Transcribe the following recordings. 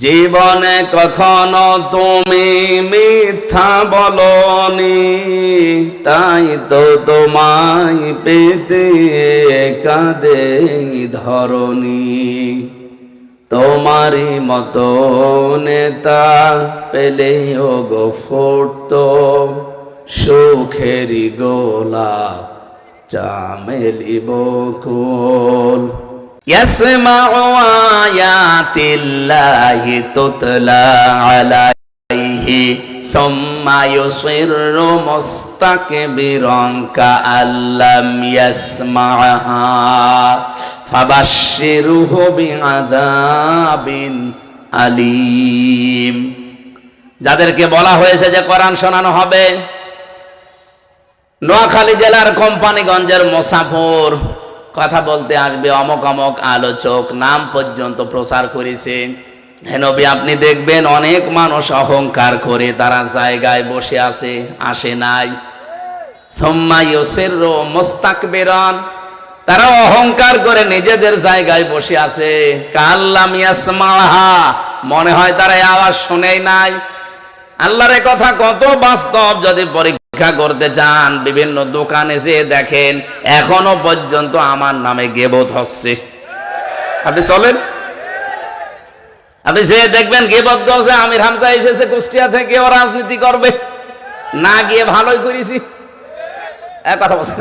জীবনে কখনো তুমি মিথ্যা বলনি, তাই তো তোমায় পেতে কাঁদে ধরনি। তোমারই মতো নেতা পেলেও গো ফুটতো সুখেরই গোলাপ চামেলি বকুল। يسمع آيات الله تتلى عليه ثم يصر مستكبرا كأن لم يسمعها فبشره بعذاب أليم। যাদেরকে বলা হয়েছে যে কোরআন শোনানো হবে, নোয়াখালী জেলার কোম্পানিগঞ্জের মোসাফর কথা বলতে আসবে, অমক অমক আলোচক নাম পর্যন্ত প্রচার করেছে। হে নবী, আপনি দেখবেন অনেক মানুষ অহংকার করে তারা জায়গায় বসে আছে, আসে নাই। সুম্মা ইউসিরু মুস্তাকবিরান, তারা অহংকার করে নিজেদের জায়গায় বসে আছে। কাল্লাম ইয়াসমাহা, মনে হয় তারা এই আওয়াজ শুনেই নাই। আল্লাহর কথা কত বাস্তব, যদি পরীক্ষা করতে চান বিভিন্ন দোকানে যেয়ে দেখেন এখনো পর্যন্ত আমার নামে গীবত হচ্ছে। আপনি চলেন, আপনি যেয়ে দেখবেন গীবত হচ্ছে। আমির হামজা এসেছে কুষ্টিয়া থেকে, ও রাজনীতি করবে, না গিয়ে ভালোই করেছি। এক কথা বলছে,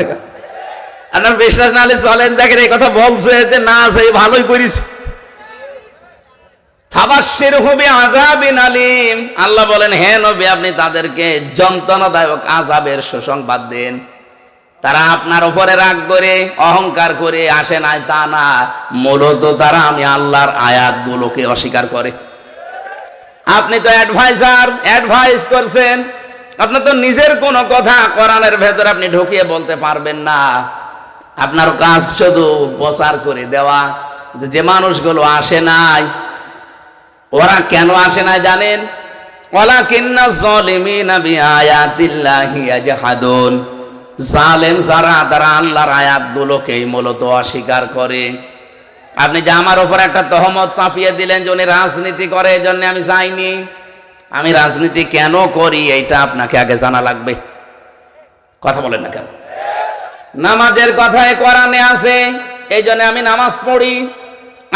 আপনার বিশ্বাস না হলে চলেন দেখেন, এই কথা বলছে যে না সেই ভালোই করেছি। আল্লাহ বলেন, হে নবী, আপনি তাদেরকে যন্ত্রণাদায়ক আযাবের সুসংবাদ দেন। তারা আপনার উপরে রাগ করে অহংকার করে আসে নাই তা না, মূলত তারা আমি আল্লাহর আয়াতগুলোকে অস্বীকার করে। আপনি তো অ্যাডভাইস করছেন, আপনার তো নিজের কোনো কথা কোরআনের ভেতর আপনি ঢুকিয়ে বলতে পারবেন না। আপনার কাজ শুধু প্রচার করে দেওয়া। যে মানুষগুলো আসে নাই, ওরা কেন আসে না জানেন? ওয়ালাকিন্না যালিমিনা বিআয়াতিল্লাহি ইয়াজহাদুন, জালেম যারা, তারা আল্লাহর আয়াতগুলোকেই মূলত অস্বীকার করে। আপনি যে আমার উপর একটা তহমত চাপিয়ে দিলেন যে উনি রাজনীতি করে, এই জন্য আমি যাইনি। আমি রাজনীতি কেন করি এইটা আপনাকে আগে জানা লাগবে। কথা বলেন না কেন? নামাজের কথায় কোরআনে আছে, এই জন্য আমি নামাজ পড়ি।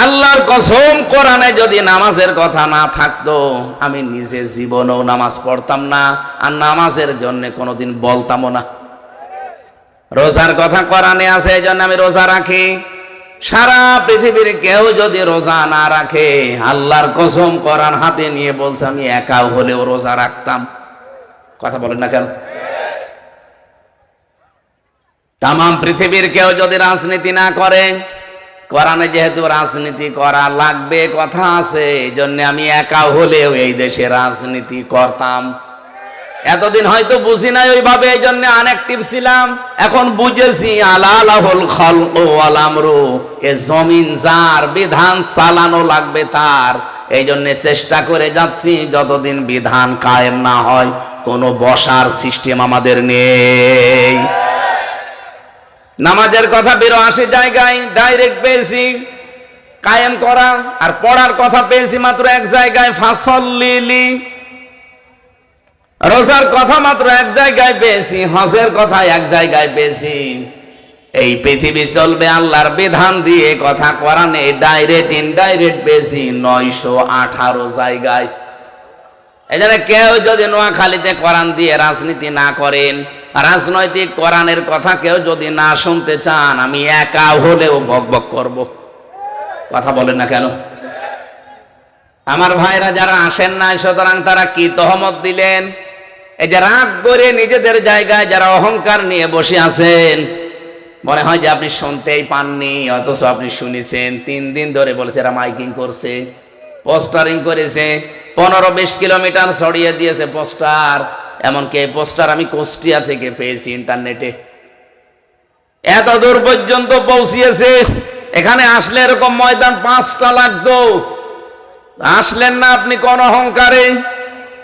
আল্লাহর কসম, কোরআনে যদি নামাজের কথা না থাকতো আমি নিজে জীবনেও নামাজ পড়তাম না, আর নামাজের জন্য কোনোদিন বলতামও না। রোজার কথা কোরআনে আছে, এই জন্য আমি রোজা রাখি। সারা পৃথিবীর কেউ যদি রোজা না রাখে, আল্লাহর কসম কোরআন হাতে নিয়ে বলছে আমি একাও হলেও রোজা রাখতাম। কথা বলেন না কেন? তামাম পৃথিবীর কেউ যদি রাজনীতি না করে, কোরআনে যেহেতু রাজনীতি করা লাগবে কথা আছে, এই জন্য আমি একা হলেও এই দেশে রাজনীতি করতাম। এতদিন হয়তো বুঝি নাই ওইভাবে, এই জন্য আনঅ্যাক্টিভ ছিলাম। এখন বুঝেছি আলালাহুল খালকু ওয়াল আমরু, এ জমিন যার, বিধান চালানো লাগবে তার। এই জন্য চেষ্টা করে যাচ্ছি, যতদিন বিধান কায়েম না হয় কোনো বসার সিস্টেম আমাদের নেই। নামাজের কথা ৮২ জায়গায় ডাইরেক্ট পেয়েছি কায়েম করা, আর পড়ার কথা পেয়েছি মাত্র এক জায়গায়, ফাসল্লিলি। রোজার কথা মাত্র এক জায়গায় পেয়েছি, হজের কথা এক জায়গায় পেয়েছি। এই পৃথিবী চলবে আল্লাহর বিধান দিয়ে, কথা কোরআনে ডাইরেক্ট ইনডাইরেক্ট পেয়েছি ৯১৮ জায়গায়। এই জন্য কেউ যদি নোয়াখালীতে কোরআন দিয়ে রাজনীতি না করেন, রাজনৈতিক কোরআনের কথা কেউ যদি না শুনতে চান, আমি একা হলেও বকবক করব। কথা বলেন না কেন? আমার ভাইরা যারা আসেন নাই, সুতরাং তারা কি তহমত দিলেন? এই যে রাগ করে নিজেদের জায়গায় যারা অহংকার নিয়ে বসে আছেন, মনে হয় যে আপনি শুনতেই পাননি, অথচ আপনি শুনেছেন। ৩ দিন ধরে বলেছে এরা মাইকিং করছে, পোস্টারিং করেছে, ১৫-২০ কিলোমিটার ছড়িয়ে দিয়েছে পোস্টার। এমনকি এই পোস্টার আমি কুষ্টিয়া থেকে পেয়েছি ইন্টারনেটে। এত দূর পর্যন্ত পৌঁছিয়েছে। এখানে আসলে এরকম ময়দান ৫টা লাগতো, আসলেন না আপনি কোন অহংকারে,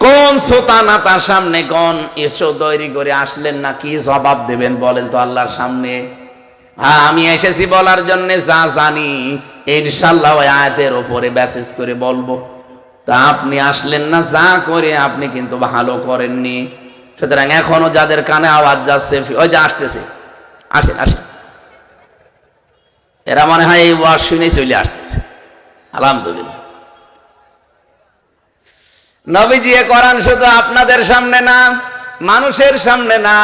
কোন সোতানাতার সামনে, কোন ইস্যু তৈরি করে আসলেন না? কি জবাব দেবেন বলেন তো আল্লাহর সামনে? হ্যাঁ, আমি এসেছি বলার জন্য যা জানি ইনশাআল্লাহ ওই আয়াতের উপরে বেসিস করে বলবো। তা আপনি আসলেন না, যা করে আপনি কিন্তু ভালো করেননি। সুতরাং এখনো যাদের কানে আওয়াজ যাচ্ছে, ওই যে আসতেছে, আসেন আসেন, এরা মনে হয় এই ওয়াজ শুনে চলে আসতেছে। আলহামদুলিল্লাহ। নবীজি কোরআন শুধু আপনাদের সামনে না, মানুষের সামনে না,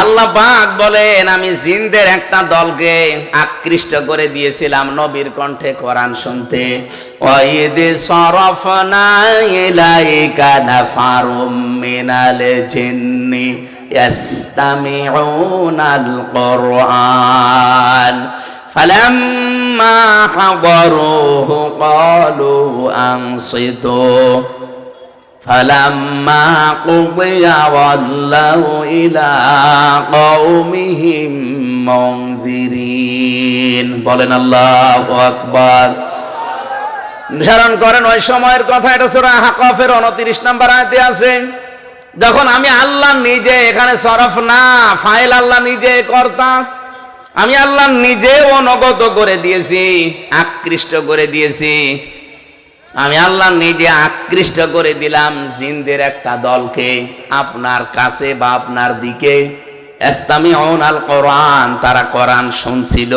আল্লাহ পাক বলেন আমি জিনদের একটা দলকে আকৃষ্ট করে দিয়েছিলাম নবীর কণ্ঠে কোরআন শুনতে। ওয়াইদ সরফনা ইলাইকা নাফারুম মিনাল জিন্নি ইয়াস্তামিউনাল কুরআন ফালাম্মা হাদারুহু ক্বালু আনসিতু ফালাম্মা কুদিয়া ওয়াল্লাউ ইলা কওমিহিম মুনযিরিন। বলেন আল্লাহু আকবার। স্মরণ করেন ওই সময়ের কথা, এটা সূরা আহকাফের 29 নম্বর আয়াতে আছে। যখন আমি আল্লাহ নিজে, এখানে সরফ না, ফাইল আল্লাহ নিজে কর্তা, আমি আল্লাহ নিজে অনুগত করে দিয়েছি, আকৃষ্ট করে দিয়েছি। আমি আল্লাহ নিজে আকৃষ্ট করে দিলাম জিনদের একটা দলকে আপনার কাছে বা আপনার দিকে। ইস্তামিউনাল কোরআন, তারা কোরআন শুনছিল।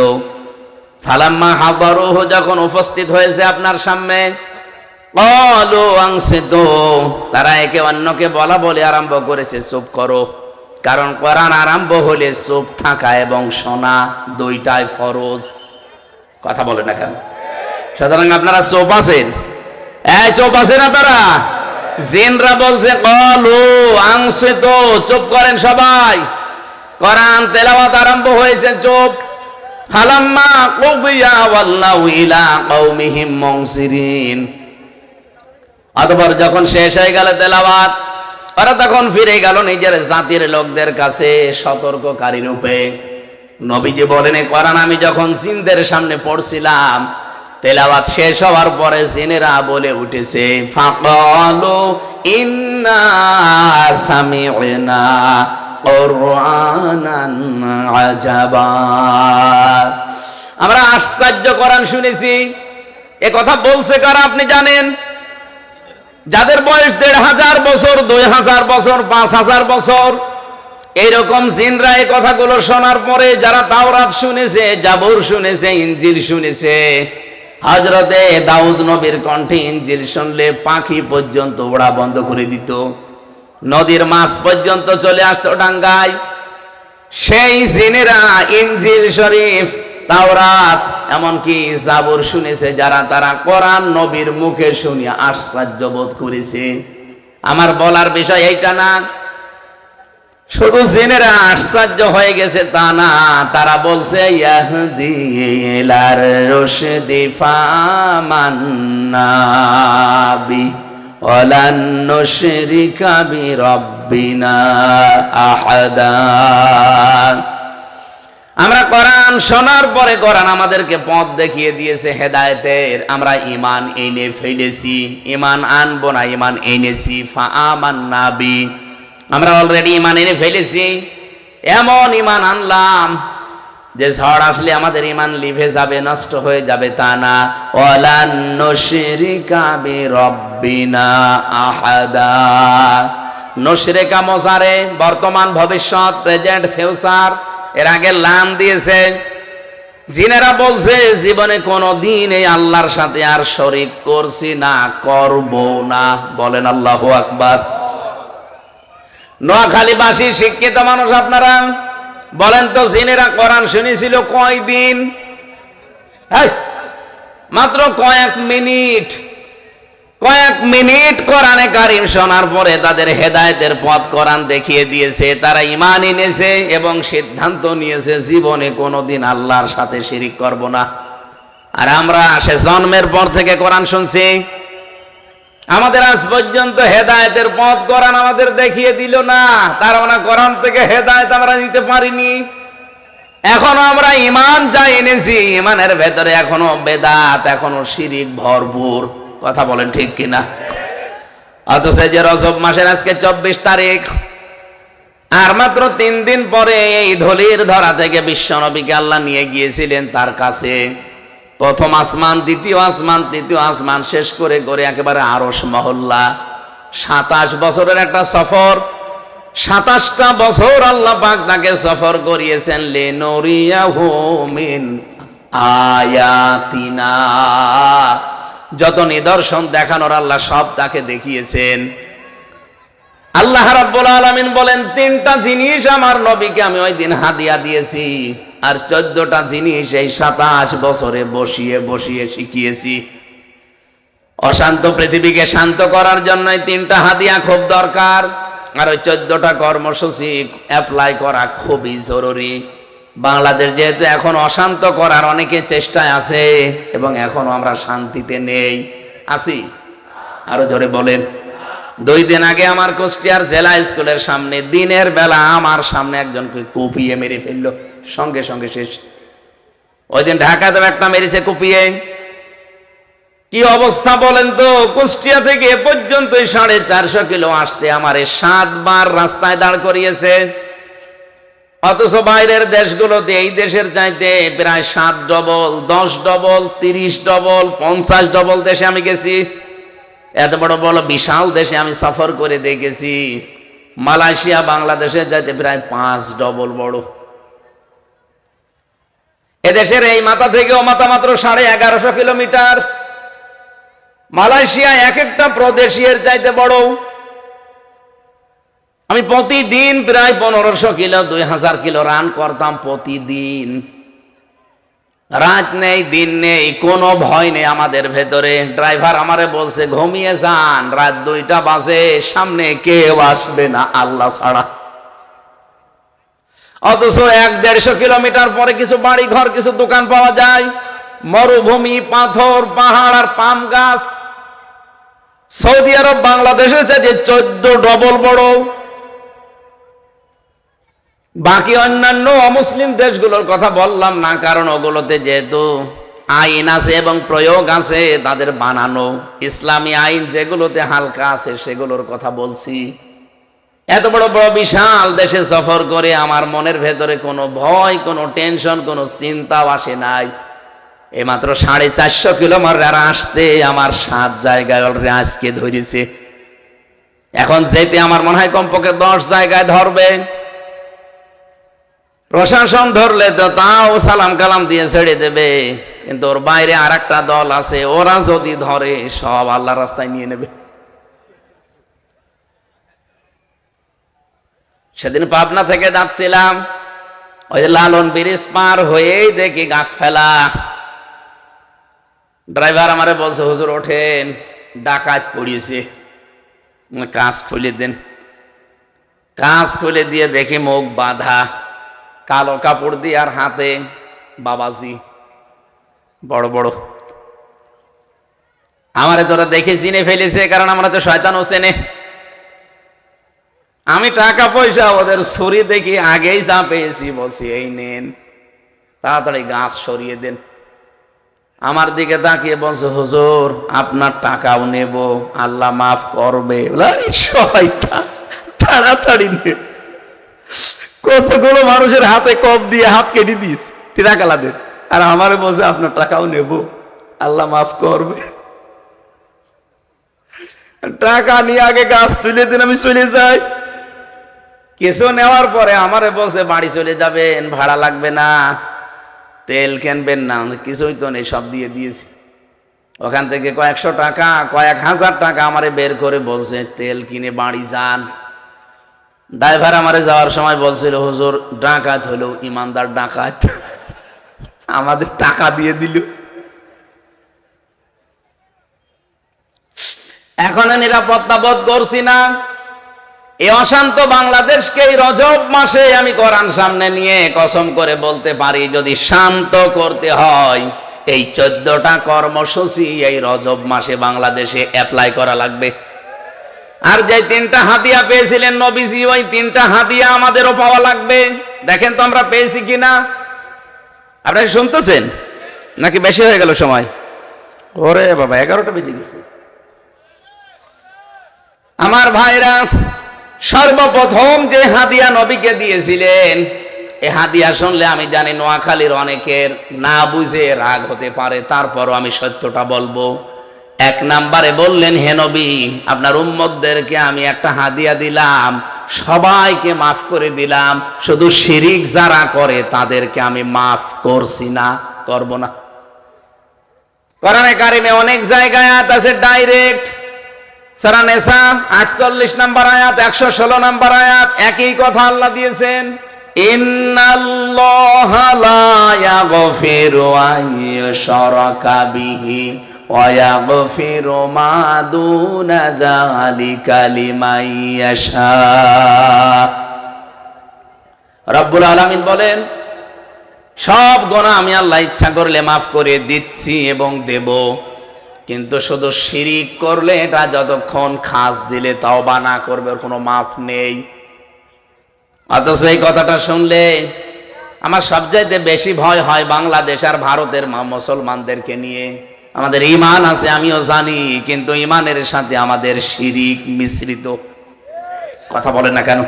ফালাম্মা হাদারুহু, যখন উপস্থিত হয়েছে আপনার সামনে, ক্বালু আনসিতু, তারা একে অন্যকে বলা বলে আরম্ভ করেছে চুপ করো। কারণ কোরআন আরম্ভ হলে চুপ থাকা এবং শোনা দুইটাই ফরজ। কথা বলে না কেন? সুতরাং আপনারা চুপ আছেন, এই চুপ আছেন আপনারা? জিনরা বলছে ক্বালু আনসিতু, চুপ করেন সবাই, কোরআন তেলাওয়াত আরম্ভ হয়েছে, চুপ। ফালাম্মা কুদিয়া ওয়াল্লাউ ইলা কওমিহিম মুনযিরিন, অতঃপর যখন শেষ হয়ে গেল তেলাওয়াত, ওরা তখন ফিরে গেল নিজের জাতির লোকদের কাছে সতর্ককারী রূপে। নবীজি বলেন এই কোরআন আমি যখন জিনদের সামনে পড়ছিলাম, তেলাওয়াত শেষ হওয়ার পরে জিনেরা বলে উঠেছে ফাকালু ইন্না সামি'না কুরআনান আজাবা, আমরা আশ্চর্য কোরআন শুনেছি। এ কথা বলছে কারা আপনি জানেন? যাদের বয়স ১৫০০ বছর, ২০০০ বছর, ৫০০০ বছর, এইরকম জিনরা এই কথাগুলো শোনার পরে যারা তাওরাত শুনেছে, জাবুর শুনেছে, ইনজিল শুনেছে, হযরতে দাউদ নবীর কণ্ঠে ইনজিল শুনলে পাখি পর্যন্ত ওড়া বন্ধ করে দিত, নদীর মাছ পর্যন্ত চলে আসতো ডাঙ্গায়। সেই জিনেরা ইনজিল শরীফ, তাওরাত, এমনকি জাবুর শুনেছে যারা, তারা কোরআন নবীর মুখে শুনিয়া আশ্চর্য বোধ করেছে। আমার বলার বিষয় এইটা না, শুধু জিনেরা আশ্চর্য হয়ে গেছে তা না, তারা বলছে ইয়াহদি ইলার রুশদি ফামান্না বি ওয়ালান নুশরিকা বিরাব্বিনা আহাদা। আমরা কোরআন শোনার পরে কোরআন আমাদেরকে পথ দেখিয়ে দিয়েছে হেদায়েতের, আমরা ঈমান এনে ফেলেছি, ঈমান আনবো না, ঈমান এনেছি। ফাআমান্না বি, আমরা অলরেডি ঈমান এনে ফেলেছি। এমন ঈমান আনলাম যে ঝড় আসলে আমাদের ঈমান লিভে যাবে, নষ্ট হয়ে যাবে তা না। ওয়ালান নুশরিকা বিরাব্বিনা আহাদা। নুশরিকা মোজারে, বর্তমান ভবিষ্যৎ, প্রেজেন্ট ফিউচার, এর আগে লাম দিয়েছে। জিনেরা বলছে জীবনে কোনো দিন এই আল্লাহর সাথে আর শরীক করছি না, করব না। বলেন আল্লাহু আকবার। নোয়াখালীবাসী শিক্ষিত মানুষ আপনারা বলেন তো, জিনেরা কোরআন শুনেছিল কয়দিন? মাত্র কয়েক মিনিট। কয়েক মিনিট কোরআনে কারিম শোনার পরে তাদের হেদায়েতের পথ কোরআন দেখিয়ে দিয়েছে, তারা ঈমান এনেছে এবং সিদ্ধান্ত নিয়েছে জীবনে কোনোদিন আল্লাহর সাথে শিরিক করব না। আর আমরা সে জন্মের পর থেকে কোরআন শুনছি, আমাদের আজ পর্যন্ত হেদায়েতের পথ কোরআন আমাদের দেখিয়ে দিল না, তার মানে কোরআন থেকে হেদায়েত আমরা নিতে পারিনি। এখনো আমরা ঈমান যা এনেছি, ঈমানের ভেতরে এখনো বেদাত, এখনো শিরিক ভরপুর। কথা বলেন ঠিক কিনা? অথচ যে রজব মাসের আজকে ২৪ তারিখ, আর মাত্র ৩ দিন পরে এই ধলির ধরা থেকে বিশ্বনবীকে আল্লাহ নিয়ে গিয়েছিলেন তার কাছে। প্রথম আসমান, দ্বিতীয় আসমান, তৃতীয় আসমান শেষ করে করে একেবারে আরশ মহল্লা। 27 বছরের একটা সফর, 27টা বছর আল্লাহ পাক তাকে সফর করিয়েছেন। লিনুরিয়াহু মিন আয়াতিনা, যত নিদর্শন দেখানোর আল্লাহ সব তাকে দেখিয়েছেন। আল্লাহ রাব্বুল আলামিন বলেন, 3টা জিনিস আমার নবীকে আমি ওই দিন হাদিয়া দিয়েছি, আর 14টা জিনিস এই 27 বছরে বসিয়ে বসিয়ে শিখিয়েছি। অশান্ত পৃথিবীকে শান্ত করার জন্য 3টা হাদিয়া খুব দরকার, আর ওই 14টা কর্মসূচি অ্যাপ্লাই করা খুবই জরুরি। বাংলাদেশ যেহেতু এখন অশান্ত করার অনেকে চেষ্টায় আছে, এবং এখনো আমরা শান্তিতে নেই, আছি? আরো জোরে বলেন। 2 দিন আগে আমার কুষ্টিয়ার জেলা স্কুলের সামনে দিনের বেলা আমার সামনে একজনকে কুপিয়ে মেরে ফেললো, সঙ্গে সঙ্গে শেষ। ওই দিন ঢাকাতেও একটা মেরেছে কুপিয়ে। কি অবস্থা বলেন তো? কুষ্টিয়া থেকে এ পর্যন্ত 450 কিলো আসতে আমার 7 বার রাস্তায় দাঁড় করিয়েছে। অথচ বাইরের দেশগুলোতে এই দেশের চাইতে প্রায় 7 ডবল, 10 ডবল, 30 ডবল, 50 ডবল দেশে আমি গেছি। এত বড় বড় বিশাল দেশে আমি সফর করে দেখেছি। মালয়েশিয়া বাংলাদেশের চাইতে প্রায় 5 ডবল বড়। এদেশের এই মাথা থেকে ও মাথা মাত্র 1150 কিলোমিটার। মালয়েশিয়া এক একটা প্রদেশের চাইতে বড়। আমি প্রতিদিন প্রায় 1500 কিলো, 2000 কিলো রান করতাম প্রতিদিন। রাত নেই, দিন নেই, কোনো ভয় নেই আমাদের ভেতরে। ড্রাইভার আমারে বলছে, ঘুমিয়ে যান, রাত 2টা বাজে, সামনে কেউ আসবে না আল্লাহ ছাড়া। অথচ 150 কিলোমিটার পরে কিছু বাড়ি ঘর, কিছু দোকান পাওয়া যায়। মরুভূমি, পাথর, পাহাড় আর পাম গাছ। সৌদি আরব বাংলাদেশের চাইতে 14 ডবল বড়। বাকি অন্যান্য অমুসলিম দেশগুলোর কথা বললাম না, কারণ ওগুলোতে যেহেতু আইন আছে এবং প্রয়োগ আছে তাদের বানানো। ইসলামী আইন যেগুলোতে হালকা আছে সেগুলোর কথা বলছি। এত বড় বড় বিশাল দেশে সফর করে আমার মনের ভেতরে কোনো ভয়, কোনো টেনশন, কোনো চিন্তাও আসে নাই। এইমাত্র 450 কিলোমিটার আসতে আমার 7 জায়গায় অলরেডি আজকে ধরেছে। এখন যেতে আমার মনে হয় কমপক্ষে 10 জায়গায় ধরবে। প্রশাসন ধরলে তো তাও সালাম কালাম দিয়ে ছেড়ে দেবে, কিন্তু ওর বাইরে আর একটা দল আছে, ওরা যদি ধরে সব আল্লাহ রাস্তায় নিয়ে নেবে। সেদিন পাবনা থেকে যাচ্ছিলাম, ওই যে লালন ব্রিজ পার হয়েই দেখি গাছ ফেলা। ড্রাইভার আমারে বলছে, হুজুর ওঠেন, ডাকাত পড়িয়েছে, কাঁচ খুলে দেন। কাঁচ খুলে দিয়ে দেখি মুখ বাঁধা, কালো কাপড় দিয়ে, আর হাতে বাবাজি বড় বড়। আমারে তোরা দেখে চিনে ফেলেছে, কারণ আমরা তো শয়তান ও চেনে। আমি টাকা পয়সা ওদের ছড়ি দেখি আগেই যা পেয়েছি, বলছি এই নেন, তাড়াতাড়ি গাছ সরিয়ে দেন। আমার দিকে তাকিয়ে বলছে, হুজুর আপনার টাকাও নেব, আল্লাহ মাফ করবে। শয়তান, তাড়াতাড়ি নে। কতগুলো মানুষের হাতে কপ দিয়ে হাত কেটে দিস, টাকা দেন, আর আমারে বলছে আপনার টাকাও নেব, আল্লাহ মাফ করবে। টাকা নিয়ে আগে গাছ তুলে দিন, আমি চলে যাই। কিছু নেওয়ার পরে আমারে বলছে বাড়ি চলে যাবেন, ভাড়া লাগবে না, তেল কিনবেন না, কিছুই তো নেই, সব দিয়ে দিয়েছি। ওখান থেকে কয়েকশো টাকা, কয়েক হাজার টাকা আমারে বের করে বলছে তেল কিনে বাড়ি যান। ড্রাইভার আমারে যাওয়ার সময় বলছিল, হুজুর ডাকাত হলো ইমানদার ডাকাত, আমাদের টাকা দিয়ে দিল। এখন নিরাপত্তা বোধ করছি না। এই অশান্ত বাংলাদেশকে এই রজব মাসে আমি কোরআন সামনে নিয়ে কসম করে বলতে পারি, যদি শান্ত করতে হয় এই 14টা কর্মসূচি এই রজব মাসে বাংলাদেশে অ্যাপ্লাই করা লাগবে। আর যে 3টা হাদিয়া পেয়েছিলেন নবীজি, ওই 3টা হাদিয়া আমাদেরও পাওয়া লাগবে। দেখেন তো আমরা পেয়েছি কিনা। আপনারা শুনতেছেন নাকি বেশি হয়ে গেল সময়? ওরে বাবা, 11টা বেজে গেছে। আমার ভাইরা, সর্বপ্রথম যে হাদিয়া নবীকে দিয়েছিলেন, এ হাদিয়া শুনলে আমি জানি নোয়াখালীর অনেকের না বুঝে রাগ হতে পারে, তারপরও আমি সত্যটা বলবো। এক নাম্বারে বললেন, হে নবী, আপনার উম্মতদেরকে আমি একটা হাদিয়া দিলাম, সবাইকে মাফ করে দিলাম, শুধু শিরিক যারা করে তাদেরকে আমি মাফ করছি না, করব না। কোরআনে কারিমে অনেক জায়গায় আয়াত আছে ডাইরেক্ট। সূরা নিসা 48 নম্বর আয়াত, 116 নম্বর আয়াত, একই কথা আল্লাহ দিয়েছেন, ইন্নাল্লাহা লা ইয়াগফিরু আন ইউশরাকা বিহি ওয়া ইয়াগফিরু মা দুনা যালিকা লিমান ইয়াশা। রব্বুল আলামিন বলেন, সব গুনাহ আমি আল্লাহ ইচ্ছা করলে মাফ করে দিচ্ছি এবং দেব, কিন্তু শুধু শিরিক করলে, এটা যতক্ষণ খাস দিলে তওবা না করবে, ওর কোনো মাফ নেই। অথচ এই কথাটা শুনলে আমার সবচাইতে বেশি ভয় হয় বাংলাদেশ আর ভারতের মুসলমানদেরকে নিয়ে। আমাদের ঈমান আছে আমিও জানি, কিন্তু ঈমানের সাথে আমাদের শিরিক মিশ্রিত। কথা বলেন না কেন?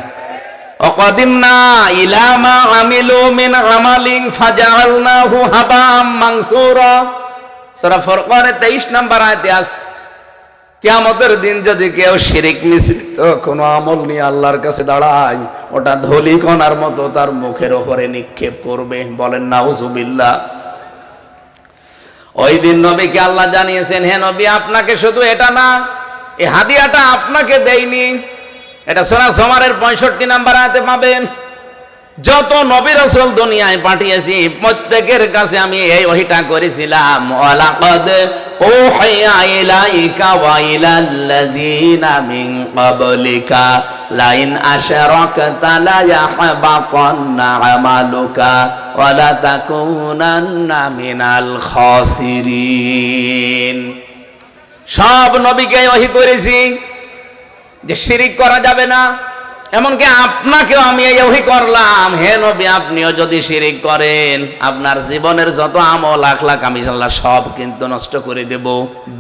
ওয়াকাদিমনা ইলা মা আমিলু মিন আমালিন ফাজআলনাহু হাবাম মানসুরা। সূরা ফুরকানের 23 নম্বর আয়াতে আছে, কিয়ামতের দিন যদি কেউ শিরিক মিশ্রিত কোনো আমল নিয়ে আল্লাহর কাছে দাঁড়ায়, ওটা ধূলিকণার মতো তার মুখের উপরে নিক্ষেপ করবে। বলেন নাউজুবিল্লাহ। ওই দিন নবীকে আল্লাহ জানিয়েছেন, হে নবী, আপনাকে শুধু এটা না, এই হাদিয়াটা আপনাকে দেইনি। এটা সূরা জুমারের 65 নম্বর আয়াতে পাবেন। যত নবী রাসূল দুনিয়ায় পাঠিয়েছি প্রত্যেকের কাছে আমি এই ওহীটা করেছিলাম, ওয়ালাকাদ উহিয়া ইলাইকা ওয়া ইলাল্লাযীনা মিন ক্বাবলিকা লাইন আশরাকতা লা ইয়াহবাতান্না আমালুকা ওয়া লা তাকুনান্না মিনাল খাসিরিন। সব নবীকে ওহী করেছি যে শিরিক করা যাবে না, এমনকি আপনাকেও আমি এই ওহী করলাম, হে নবী, আপনিও যদি শিরিক করেন আপনার জীবনের যত আমল আখলাক আমি আল্লাহ সব কিন্তু নষ্ট করে দেব,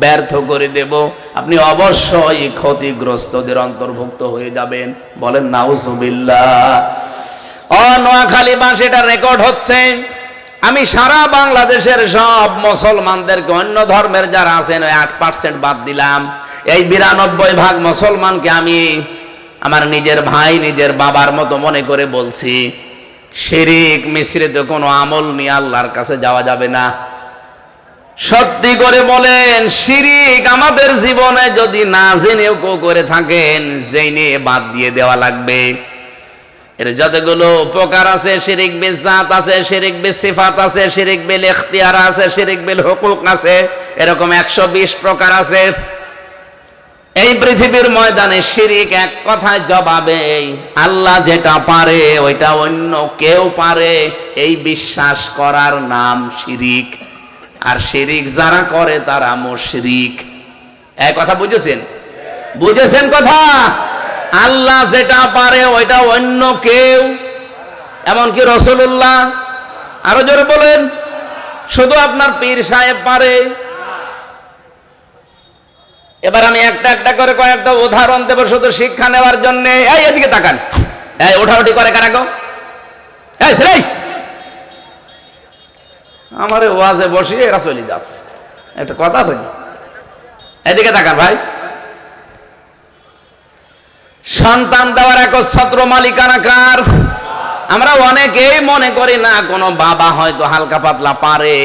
ব্যর্থ করে দেব, আপনি অবশ্যই ক্ষতিগ্রস্তদের অন্তর্ভুক্ত হয়ে যাবেন। বলেন নাউজুবিল্লাহ। নোয়াখালীবাসী, এটা রেকর্ড হচ্ছে, আমি সারা বাংলাদেশের সব মুসলমানদেরকে, অন্য ধর্মের যারা আছেন ওই 8% বাদ দিলাম, এই 92% মুসলমানকে আমি আমার নিজের ভাই, নিজের বাবার মতো মনে করে বলছি, শিরিক মিশ্রিত কোনো আমল নিয়ে আল্লাহর কাছে যাওয়া যাবে না। সত্যি করে বলেন, শিরিক আমাদের জীবনে যদি না জেনেও কেউ করে থাকেন, জেনে বাদ দিয়ে দেওয়া লাগবে। এর যতগুলো উপকার আছে, শিরিক বিল জাত আছে, শিরিক বিল সিফাত আছে, শিরিক বিল ইখতিয়ার আছে, শিরিক বিল হুকুক আছে, এরকম 120 প্রকার আছে। এই পৃথিবীর ময়দানে শিরিক এক কথায় জবাবে, আল্লাহ যেটা পারে ওইটা অন্য কেউ পারে, এই বিশ্বাস করার নাম শিরিক। আর শিরিক যারা করে তারা মুশরিক। এই কথা বুঝেছেন? বুঝেছেন কথা? আল্লাহ যেটা পারে ওইটা অন্য কেউ, এমনকি রাসূলুল্লাহ, আরো জোরে বলেন, শুধু আপনার পীর সাহেব পারে। এবার আমি একটা একটা করে কয়েকটা উদাহরণ দেব শুধু শিক্ষা নেওয়ার জন্য। এই এদিকে তাকান, এই ওঠাউঠি করে কারা গো? এই ছেলে, আমারে ওয়াজে বসিয়ে এরা চলে যাচ্ছে, একটা কথা বলি, এদিকে তাকান ভাই। সন্তান দেওয়ার একচ্ছত্র মালিকানা কার? আমরা অনেকেই মনে করি না কোনো বাবা হয়তো হালকা পাতলা পারে।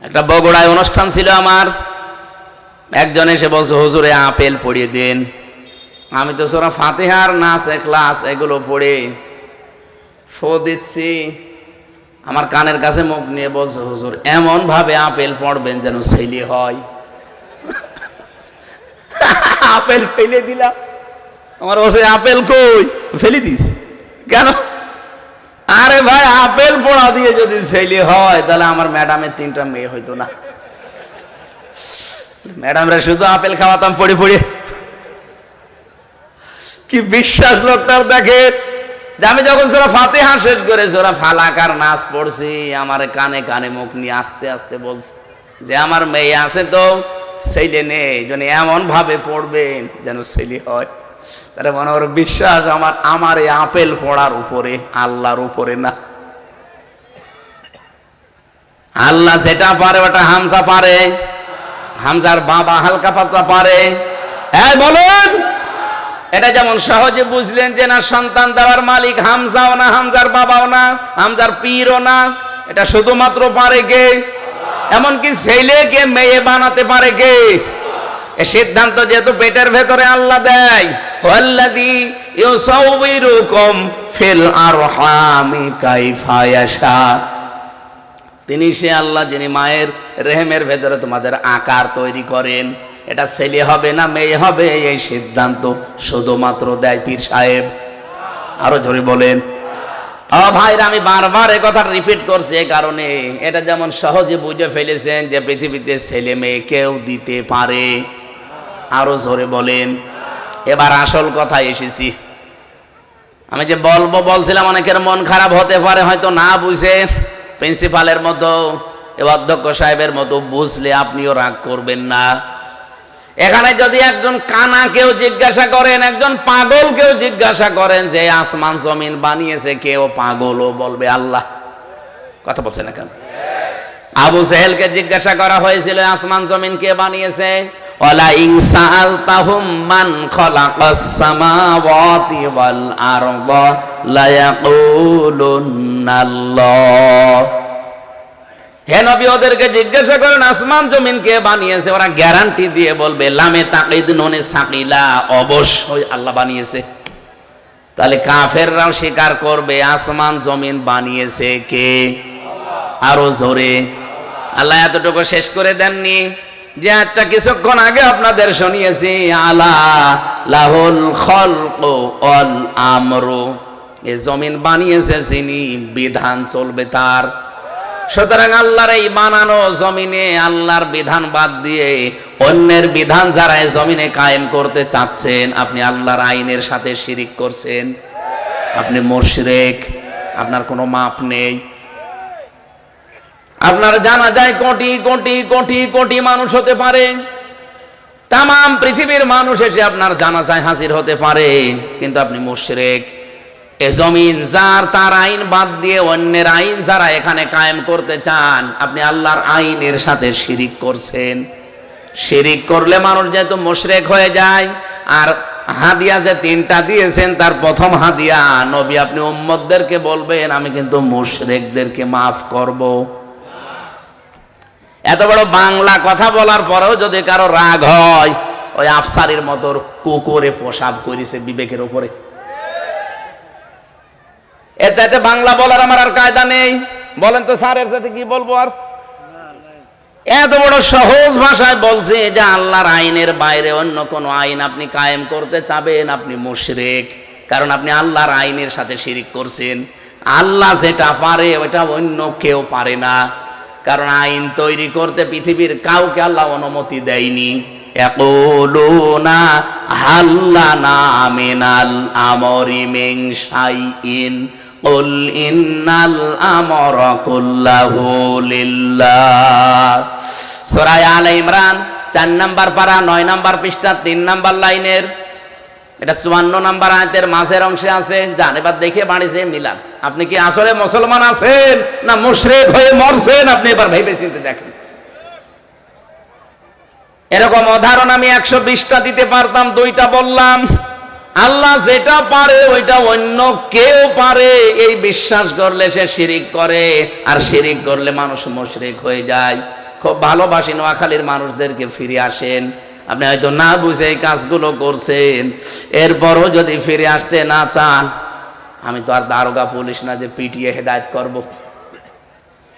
একটা বগুড়ায় অনুষ্ঠান ছিল আমার, একজন এসে বলছে, হুজুরে আপেল পড়িয়ে দেন। আমি তো সূরা ফাতিহার নাস ইখলাস এগুলো পড়ে ফু দিচ্ছি, আমার কানের কাছে মুখ নিয়ে বলছে, হুজুর এমন ভাবে আপেল পড়বেন যেন ছেলে হয়। আপেল ফেলে দিলাম। আমার বসে আপেল কই? ফেলে দিস কেন? আরে ভাই, আপেল পড়া দিয়ে যদি ছেলে হয় তাহলে আমার ম্যাডামের 3টা মেয়ে হইতো না। ম্যাডামরা শুধু আপেল খাওয়াতাম পড়ে পড়ে। কি বিশ্বাস লোকটার! দেখে যে আমি যখন সূরা ফাতিহা শেষ করে সূরা ফালাক আর নাস পড়ছি, আমার কানে কানে মুখ নিয়ে আস্তে আস্তে বলছে যে আমার মেয়ে আছে তো ছেলে নেই, যেন এমন ভাবে পড়বেন যেন ছেলে হয়। তাহলে মনে ওর বিশ্বাস আমার এই আপেল পড়ার উপরে, আল্লাহর উপরে না। আল্লাহ যেটা পারে ওটা হামজা পারে, হামজার বাবা হালকা পাতলা পারে। বলুন, এটা যেমন সহজে বুঝলেন যে না সন্তান দেওয়ার মালিক হামজাও না, হামজার বাবাও না, হামজার পীরও না, এটা শুধুমাত্র পারে কে? এমনকি ছেলেকে মেয়ে বানাতে পারে কে? এ সিদ্ধান্ত যেহেতু পেটের ভেতরে আল্লাহ দেয়, ওয়াল্লাযী ইউসাউবিরুকুম ফিল আরহামি কাইফা ইয়াশা, তিনি সে আল্লাহ যিনি মায়ের রেহেমের ভেতরে তোমাদের আকার তৈরি করেন। এটা ছেলে হবে না মেয়ে হবে এই সিদ্ধান্ত শুধুমাত্র দেয় পীর সাহেব। আরো জোরে বলেন। ভাইরা, আমি বারবার এই কথা রিপিট করছি এই কারণে, এটা যেমন সহজে বুঝে ফেলেছেন যে পৃথিবীতে ছেলে মেয়ে কেউ দিতে পারে। আরো জোরে বলেন। এবার আসল কথা এসেছি। আমি যে বলছিলাম অনেকের মন খারাপ হতে পারে হয়তো না বুঝে, প্রিন্সিপালের মতো, অধ্যক্ষ সাহেবের মতো বুঝলে আপনিও রাগ করবেন না। এখানে যদি একজন কানাকেও জিজ্ঞাসা করেন, একজন পাগলকেও জিজ্ঞাসা করেন যে আসমান জমিন বানিয়েছে, কেউ পাগলও বলবে আল্লাহ। কথা বলছে না কেন? আবু জেহেলকে জিজ্ঞাসা করা হয়েছিল আসমান জমিন কে বানিয়েছে? ওয়ালা ইন সাআলতাহুম মান খালাকাস সামাওয়াতি ওয়াল আরদা লা ইয়াকুলুনাল্লাহ। হে নবী, ওদেরকে জিজ্ঞাসা করেন আসমান জমিন কে বানিয়েছে, ওরা গ্যারান্টি দিয়ে বলবে লামে তাকিদ নুনে সাকিলা, অবশ্যই আল্লাহ বানিয়েছে। তাহলে কাফেররাও স্বীকার করবে আসমান জমিন বানিয়েছে কে? আরো জোরে। আল্লাহ এতটুকু শেষ করে দেননি যে একটা কিছুক্ষণ আগে আপনাদের শুনিয়েছি, আলা লাহুল খালকু ওয়াল আমরু, এই জমিন বানিয়েছে যিনি, বিধান চলবে তার। সুতরাং আল্লাহর এই বানানো জমিনে আল্লাহর বিধান বাদ দিয়ে অন্যের বিধান যারা এই জমিনে কায়েম করতে চাচ্ছেন, আপনি আল্লাহর আইনের সাথে শিরিক করছেন, আপনি মুশরিক, আপনার কোনো মাপ নেই। আপনার জানা যায় কোটি কোটি কোটি কোটি মানুষ হতে পারে, তাম পৃথিবীর মানুষ এসে আপনার জানাজায় হাজির হতে পারে, কিন্তু আপনি মুশরিক। এ জমিন যার, তার আইন বাদ দিয়ে অন্যের আইন যারা এখানে কায়েম করতে চান, আপনি আল্লাহর আইনের সাথে শিরিক করছেন। শিরিক করলে মানুষ যেহেতু মুশরিক হয়ে যায়। আর হাদিয়া যে 3টা দিয়েছেন, তার প্রথম হাদিয়া নবী আপনি উম্মতদেরকে বলবেন আমি কিন্তু মুশরিকদেরকে মাফ করব। এত বড় বাংলা কথা বলার পরেও যদি কারো রাগ হয়, ওই আফসারির মতো কুকুরে পোশাক করেছে বিবেকের উপরে। এতে বাংলা বলার আমার আর কায়দা নেই। বলেন তো স্যার, এর সাথে কি বলবো আর? এত বড় সহজ ভাষায় বলছে যে আল্লাহর আইনের বাইরে অন্য কোন আইন আপনি কায়েম করতে চাবেন, আপনি মুশরিক। কারণ আপনি আল্লাহর আইনের সাথে শিরিক করছেন। আল্লাহ যেটা পারে ওটা অন্য কেউ পারে না। কারণ আইন তৈরি করতে পৃথিবীর কাউকে আল্লাহ অনুমতি দেয়নি। ইয়াকুলুনা হাল্লানা মিনাল আমরি মিন শাইইন কুল ইন্নাল আমরা কুল্লাহু লিল্লাহ। সূরা আলে ইমরান 4 নম্বর পারা 9 নম্বর পৃষ্ঠা 3 নম্বর লাইনের, এটা 54 নম্বর আয়াতের মাঝের অংশে আছে। যান এবার দেখে বাড়ি যেয়ে মিলান, আপনি কি আসলে মুসলমান আছেন না মুশরিক হয়ে মরছেন? আপনি এবার ভেবে চিন্তে দেখেন। এরকম উদাহরণ আমি 120টা দিতে পারতাম, 2টা বললাম। আল্লাহ যেটা পারে ওইটা অন্য কেউ পারে, এই বিশ্বাস করলে সে শিরিক করে, আর শিরিক করলে মানুষ মুশরিক হয়ে যায়। খুব ভালোবাসি নোয়াখালীর মানুষদেরকে ফিরে আসেন। আপনি হয়তো না বুঝে এই কাজগুলো করছেন, এরপরও যদি ফিরে আসতে না চান, আমি তো আর দারোগা পুলিশ না যে পিটিয়ে হেদায়েত করব।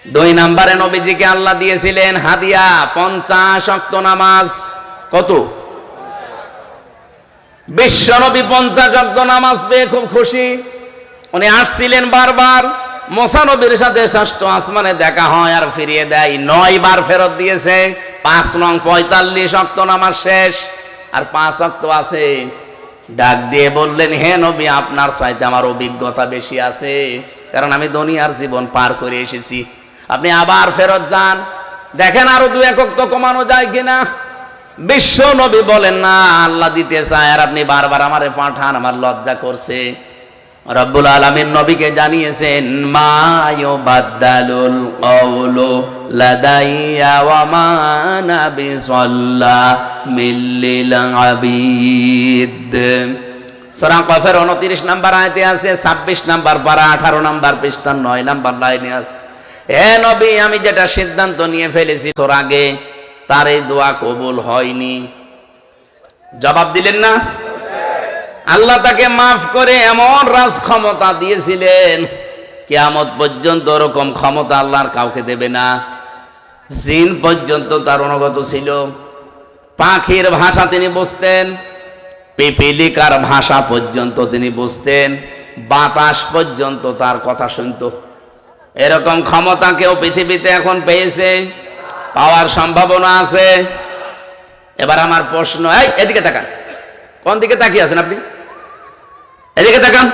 2 নম্বরে নবীজিকে আল্লাহ দিয়েছিলেন হাদিয়া 50 ওয়াক্ত নামাজ। কত? বিশ্বনবী 50 ওয়াক্ত নামাজ পেয়ে খুব খুশি। উনি আসছিলেন বারবার। মুসা নবীর সাথে ষষ্ঠ আসমানে দেখা হয় আর ফিরিয়ে দেয়। 9 বার ফেরত দিয়েছে। 5 নং 45 ওয়াক্ত নামাজ শেষ, আর 5 ওয়াক্ত আছে। ডাক দিয়ে বললেন, হে নবী, আপনার চাইতে আমার অভিজ্ঞতা বেশি আছে, কারণ আমি দুনিয়ার জীবন পার করে এসেছি। আপনি আবার ফেরত যান, দেখেন আরো 2 ওয়াক্ত কমানো যায় কিনা। বিশ্ব নবী বলেন না আল্লাহ দিতে চায় আর আপনি বারবার আমারে পাঠান, আমার লজ্জা করছে। রব্বুল আলামিন নবীকে জানিয়েছেন মা ইউবাদদালুল কওলু লাদাইয়া ওয়া মা আনা বিযাল্লামিল লিল আবিদ। সূরা কফের 29 নম্বর আয়াতে আছে, 26 নম্বর পারা 18 নম্বর পৃষ্ঠা 9 নম্বর লাইনে আছে, হে নবী আমি যেটা সিদ্ধান্ত নিয়ে ফেলেছি তোর আগে তার এই দোয়া কবুল হয়নি। জবাব দিলেন না? আল্লাহ তাকে মাফ করে এমন রাজ ক্ষমতা দিয়েছিলেন কিয়ামত পর্যন্ত ওরকম ক্ষমতা আল্লাহর কাউকে দেবে না। জিন পর্যন্ত তার অনুগত ছিল, পাখির ভাষা তিনি বুঝতেন, পিপিলিকার ভাষা পর্যন্ত তিনি বুঝতেন, বাতাস পর্যন্ত তার কথা শুনত। এরকম ক্ষমতা কেউ পৃথিবীতে এখন পেয়েছে? পাওয়ার সম্ভাবনা আছে। এবার আমার প্রশ্ন, এই এদিকে তাকান। কোন দিকে তাকিয়ে আছেন আপনি? এদিকে তাকান।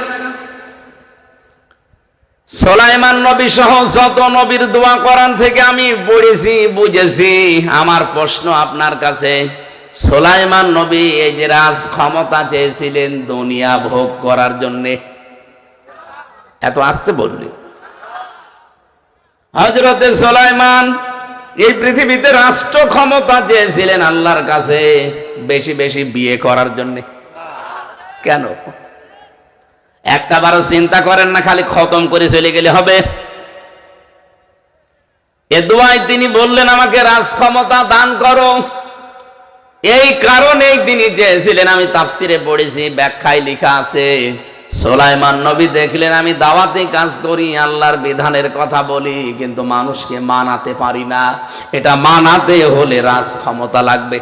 সুলাইমান নবী সহ যত নবীর দোয়া কোরআন থেকে আমি পড়েছি বুঝেছি। আমার প্রশ্ন আপনার কাছে, সুলাইমান নবী এই যে রাজ ক্ষমতা চেয়েছিলেন দুনিয়া ভোগ করার জন্যে, এত আসতে বললি হযরতে সুলাইমান এই পৃথিবীতে রাষ্ট্র ক্ষমতা চেয়েছিলেন আল্লাহর কাছে বেশি বেশি বিয়ে করার জন্য? কেন? একটাবারও চিন্তা করেন না, খালি খতম করে চলে গেলে হবে? এ দোয়ায় তিনি বললেন আমাকে রাজ ক্ষমতা দান করো, এই কারণেই তিনি চেয়েছিলেন। আমি তাফসিরে পড়েছি, ব্যাখ্যায় লেখা আছে সুলাইমান নবী দেখলেন আমি দাওয়াতি কাজ করি, আল্লাহর বিধানের কথা বলি, কিন্তু মানুষকে মানাতে পারি না। এটা মানাতে হলে রাজ ক্ষমতা লাগবে।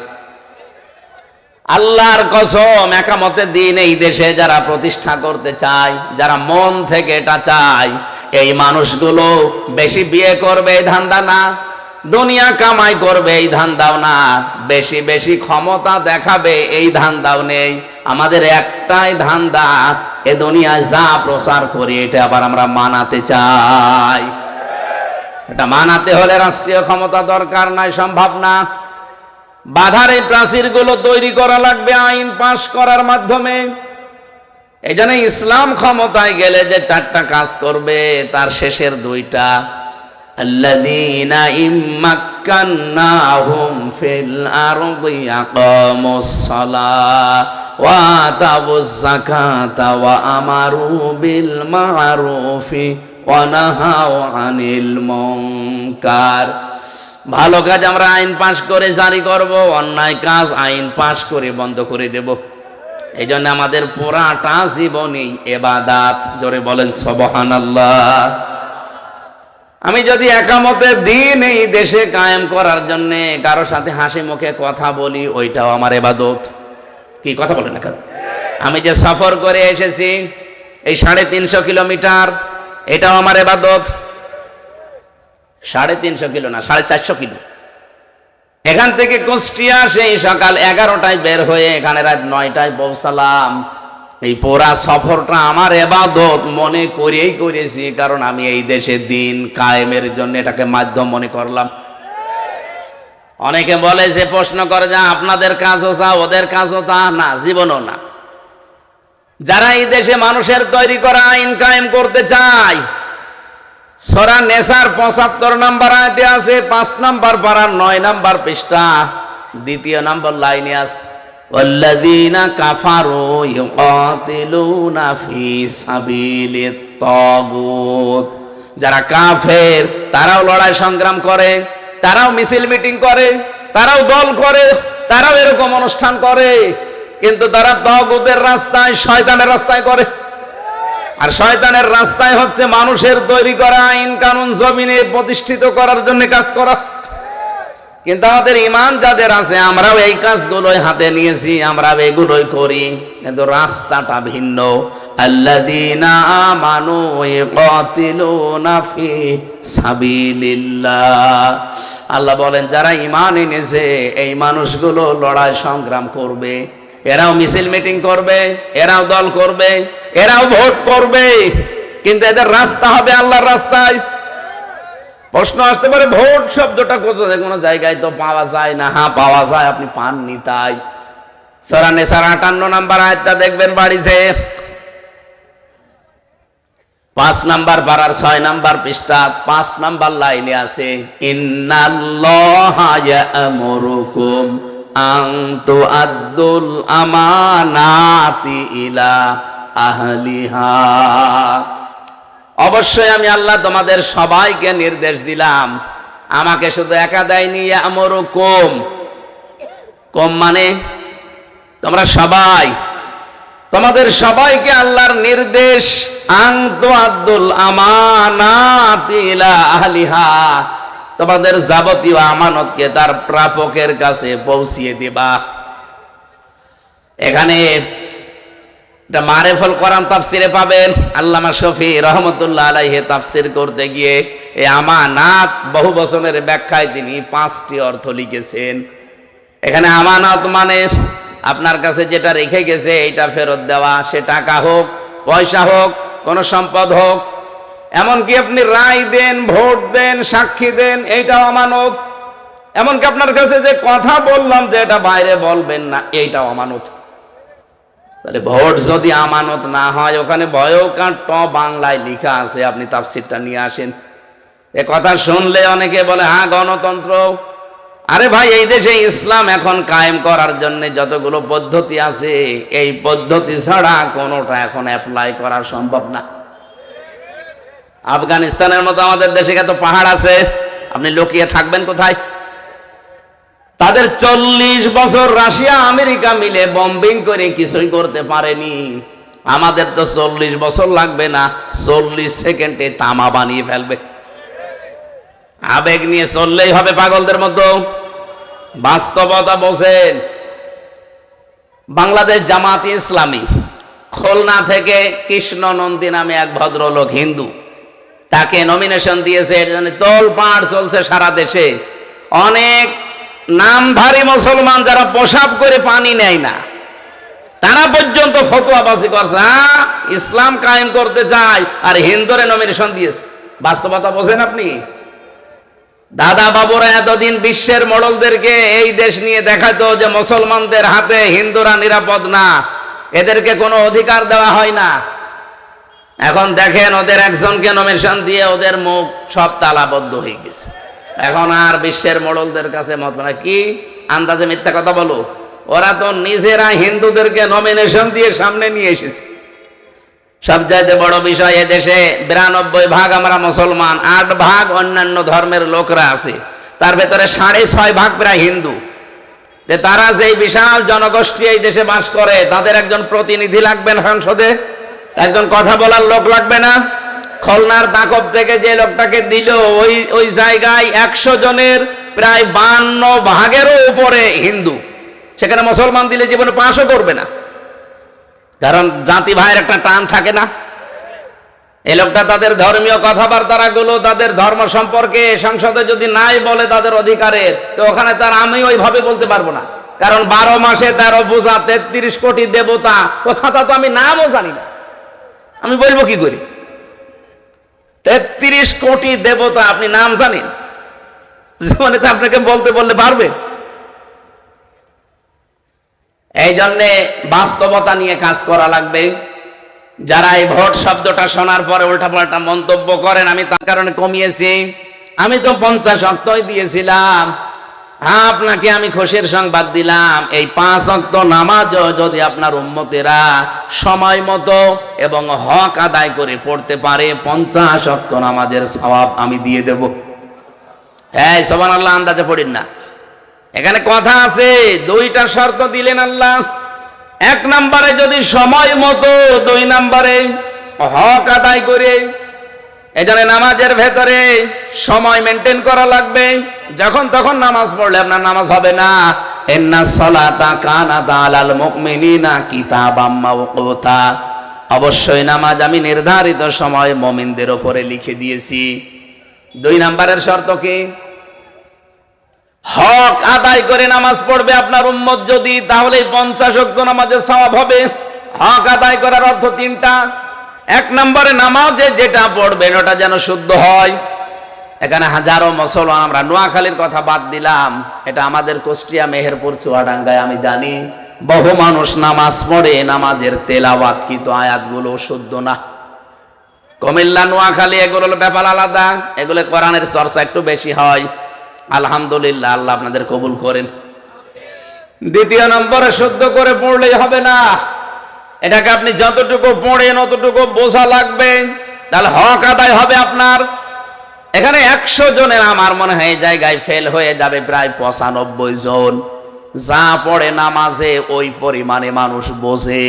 আল্লাহর কসম, একামতে দিন এই দেশে যারা প্রতিষ্ঠা করতে চায়, যারা মন থেকে এটা চায়, এই মানুষগুলো বেশি বিয়ে করবে এই ধান্দা না, দুনিয়া কামাই করবে এই ধান্দাও না, বেশি বেশি ক্ষমতা দেখাবে এই ধান্দাও নেই। আমাদের একটাই ধান্দা, এ দুনিয়ায় যা প্রচার করি এটা আবার আমরা মানাতে চাই। এটা মানাতে হলে রাষ্ট্রীয় ক্ষমতা দরকার নাই, সম্ভব না। বাধার এই প্রাচীরগুলো তৈরি করা লাগবে আইন পাশ করার মাধ্যমে। এই জন্য ইসলাম ক্ষমতায় গেলে যে 4টা কাজ করবে তার শেষের 2টা, আল্লাযীনা ইম্মাক্কান্নাহুম ফিল আরদি আকামুস সালাহ ওয়া আতাবুজ যাকাতা ওয়া আমারু বিল মা'রুফি ওয়া নাহাউ আনিল মুনকার। ভালো কাজ আমরা আইন পাশ করে জারি করব, অন্যায় কাজ আইন পাশ করে বন্ধ করে দেব। এই জন্য আমাদের পুরাটা জীবনই ইবাদত। জোরে বলেন সুবহানাল্লাহ। আমি যদি একামতে দিন এই দেশে কায়েম করার জন্য কারো সাথে হাসি মুখে কথা বলি, ওইটাও আমার ইবাদত। কি কথা বলেন না কেন? আমি যে সফর করে এসেছি এই 350 কিলোমিটার, এটাও আমার ইবাদত। 350 কিলো না, 450 কিলো। এখান থেকে কুষ্টিয়া সেই সকাল 11টায় বের হয়ে এখানে রাত 9টায় পৌঁছালাম। এই পুরা সফরটা আমার ইবাদত মনে করেই করেছি, কারণ আমি এই দেশে দিন কায়েমের জন্য এটাকে মাধ্যম মনে করলাম। অনেকে বলে যে, প্রশ্ন করে যে আপনাদের কাজও চা ওদের কাজও তা না, জীবনও না। যারা এই দেশে মানুষের তৈরি করা আইন কায়েম করতে চায়, সূরা নেসার 75 নম্বর আয়াতে আছে, 5 নম্বর পারা 9 নম্বর পৃষ্ঠা 2 নম্বর লাইনে আছে, ওয়াল্লাযীনা কাফারু ইউকাতিলুনা ফি সাবিলিত তাগুত। যারা কাফের তারাও লড়াই সংগ্রাম করে, তারাও মিছিল মিটিং করে, তারাও দল করে, তারাও এরকম অনুষ্ঠান করে, কিন্তু তারা তাগুতের রাস্তায়, শয়তানের রাস্তায় করে। আর শয়তানের রাস্তায় হচ্ছে মানুষের তৈরি করা আইন কানুন জমিনে প্রতিষ্ঠিত করার জন্য কাজ করা। কিন্তু আমাদের ঈমান যাদের আছে, আমরাও এই কাজগুলোই হাতে নিয়েছি, আমরাও এগুলোই করি, কিন্তু রাস্তাটা ভিন্ন। আল্লাযীনা আমানু ইয়াকাতিলুনা ফি সাবিলিল্লাহ। আল্লাহ বলেন যারা ঈমান এনেছে এই মানুষগুলো লড়াই সংগ্রাম করবে, এরাও মিছিল মিটিং করবে, এরাও দল করবে, এরাও ভোট করবে, কিন্তু এদের রাস্তা হবে আল্লাহর রাস্তায়। প্রশ্ন আসতে পারে ভোট শব্দটা কোথায়, কোনো জায়গায় তো পাওয়া যায় না। হ্যাঁ পাওয়া যায়, আপনি পাননি তাই। সূরা নিসার 58 নম্বর আয়াতটা দেখবেন বাড়িতে, 5 নাম্বার পারার 6 নাম্বার পৃষ্ঠা 5 নাম্বার লাইনে আছে, ইন্নাল্লাহা ইয়া'মুরুকুম আন তুআদ্দুল আমানাতি ইলা আহলিহা। অবশ্যই আমি আল্লাহ তোমাদের সবাইকে নির্দেশ দিলাম, আমাকে শুধু একা দেয়নি, ইয়া'মুরুকুম, কম মানে তোমরা সবাই, তোমাদের সবাইকে আল্লাহর নির্দেশ, আন তুআদ্দুল আমানাতি ইলা আহলিহা, তোমাদের যাবতীয় আমানতকে তার প্রাপকের কাছে পৌঁছিয়ে দিবা। এখানে এটা মারেফুল কোরআন তাফসিরে পাবেন, আল্লামা শফি রহমতুল্লাহ আলাইহি তাফসির করতে গিয়ে এই আমানাত বহু বচনের ব্যাখ্যায় তিনি 5টি অর্থ লিখেছেন। এখানে আমানত মানে আপনার কাছে যেটা রেখে গেছে এইটা ফেরত দেওয়া, সে টাকা হোক, পয়সা হোক, কোন সম্পদ হোক, এমনকি আপনি রায় দেন, ভোট দেন, সাক্ষী দেন, এইটাও আমানত। এমনকি আপনার কাছে যে কথা বললাম যে এটা বাইরে বলবেন না, এইটাও আমানত। তাহলে ভোট যদি আমানত না হয়, ওখানে ভয়কার ট বাংলায় লেখা আছে, আপনি তাফসিরটা নিয়ে আসেন। এ কথা শুনলে অনেকে বলে হ্যাঁ গণতন্ত্র। আরে ভাই, এই দেশে ইসলাম এখন কায়েম করার জন্য যতগুলো পদ্ধতি আছে, এই পদ্ধতি ছাড়া কোনোটা এখন অ্যাপ্লাই করা সম্ভব না। আফগানিস্তানের মতো আমাদের দেশে কত পাহাড় আছে, আপনি লুকিয়ে থাকবেন কোথায়? তাদের 40 বছর রাশিয়া আমেরিকা মিলে বম্বিং করে কিছুই করতে পারেনি। আমাদের তো 40 বছর লাগবে না, 40 সেকেন্ডে তামা বানিয়ে ফেলবে। আবেগ নিয়ে চললেই হবে পাগলদের মতো, বাস্তবতা বোঝেন। বাংলাদেশ জামাত ইসলামী খুলনা থেকে কৃষ্ণ নন্দী নামে এক ভদ্রলোক হিন্দু, তাকে নমিনেশন দিয়েছে। এর জন্য তোলপাড় চলছে সারা দেশে। অনেক নামধারী মুসলমান যারা পেশাব করে পানি নেয় না, তারা পর্যন্ত ফতোয়াবাজি করছে, হ্যাঁ ইসলাম কায়েম করতে চায়, আর হিন্দুরে নমিনেশন দিয়েছে। বাস্তবতা বোঝেন আপনি? দাদা বাবুরা এতদিন বিশ্বের মোড়লদেরকে এই দেশ নিয়ে দেখাতো যে মুসলমানদের হাতে হিন্দুরা নিরাপদ না, এদেরকে কোনো অধিকার দেওয়া হয় না। এখন দেখেন ওদের একজনকে নমিনেশন দিয়ে ওদের মুখ সব তালাবদ্ধ হয়ে গেছে। এখন আর বিশ্বের মোড়লদের কাছে মত না, কি আন্দাজে মিথ্যা কথা বলো? ওরা তো নিজেরা হিন্দুদেরকে নমিনেশন দিয়ে সামনে নিয়ে এসেছে। সবচাইতে বড় বিষয়, এ দেশে 92% আমরা মুসলমান, 8% অন্যান্য ধর্মের লোকরা আছে, তার ভেতরে 6.5% প্রায় হিন্দু। যে তারা যেই বিশাল জনগোষ্ঠী এই দেশে বাস করে, তাদের একজন প্রতিনিধি লাগবে না সংসদে, একজন কথা বলার লোক লাগবে না। খুলনার দাকব থেকে যে লোকটাকে দিল, ওই জায়গায় 100 জনের প্রায় 52%-এরও উপরে হিন্দু। সেখানে মুসলমান দিলে জীবনে পাশও করবে না, কারণ জাতি ভাইয়ের একটা টান থাকে না। এই লোকটা তাদের ধর্মীয় কথাবার্তা গুলো, তাদের ধর্ম সম্পর্কে সংসদে যদি নাই বলে তাদের অধিকারের, তো ওখানে তার আমি ওইভাবে বলতে পারবো না, কারণ 12 মাসে 13 পূজা, 33 কোটি দেবতা, ও ছাতা তো আমি নামও জানি না, আমি বলবো কি করি? 33 কোটি দেবতা আপনি নাম জানেন? জীবনে তো আপনাকে বলতে বললে পারবে। এই জন্যে বাস্তবতা নিয়ে কাজ করা লাগবে। যারা এই ভোট শব্দটা শোনার পরে উল্টাপাল্টা মন্তব্য করেন, আমি তার কারণে কমিয়েছি। আমি তো 50 ওয়াক্তই দিয়েছিলাম। হ্যাঁ, আপনাকে আমি খুশির সংবাদ দিলাম, এই 5 ওয়াক্ত নামাজও যদি আপনার উম্মতেরা সময় মতো এবং হক আদায় করে পড়তে পারে, 50 ওয়াক্ত নামাজের সওয়াব আমি দিয়ে দেব। হ্যাঁ, সুবহানাল্লাহ, আন্দাজে পড়েন না। এখানে কথা আছে, 2টা শর্ত দিলেন আল্লাহ। 1 নম্বরে যদি সময় মতো, 2 নম্বরে হক আদায় করে। এজন্য নামাজের ভেতরে সময় মেনটেন করা লাগবে। যখন তখন নামাজ পড়লে আপনার নামাজ হবে না। ইন্নাস সালাতা কানাত আলাল মুমিনিনা কিতাবাম মাওকুতা, অবশ্যই নামাজ আমি নির্ধারিত সময় মুমিনদের উপরে লিখে দিয়েছি। 2 নম্বরের শর্ত কি? হক আদায় করে নামাজ পড়বে আপনার উম্মত যদি, তাহলে 50 ওয়াক্ত নামাজের সওয়াব হবে। হক আদায় করার অর্থ 3টা। 1 নম্বরে নামাজে যেটা পড়বেন ওটা যেন শুদ্ধ হয়। এখানে হাজারো মুসলমান, আমরা নোয়াখালীর কথা বাদ দিলাম, এটা আমাদের কুষ্টিয়া, মেহেরপুর, চুয়াডাঙ্গায় আমি জানি বহু মানুষ নামাজ পড়ে, নামাজের তেলাওয়াত কিন্তু আয়াতগুলো শুদ্ধ না। কুমিল্লা, নোয়াখালী এগুলোর ব্যাপার আলাদা, এগুলো কোরআনের চর্চা একটু বেশি হয়। আলহামদুলিল্লাহ, আল্লাহ আপনাদের কবুল করেন। দ্বিতীয় নম্বরে, শুদ্ধ করে পড়লেই হবে না, এটাকে আপনি যতটুকু পড়েন অতটুকু বোঝা লাগবে, তাহলে হক আদায় হবে আপনার। এখানে 100 জনের আমার মনে হয় এই জায়গায় ফেল হয়ে যাবে প্রায় 95 জন। যা পড়ে নামাজে ওই পরিমাণে মানুষ বোঝে।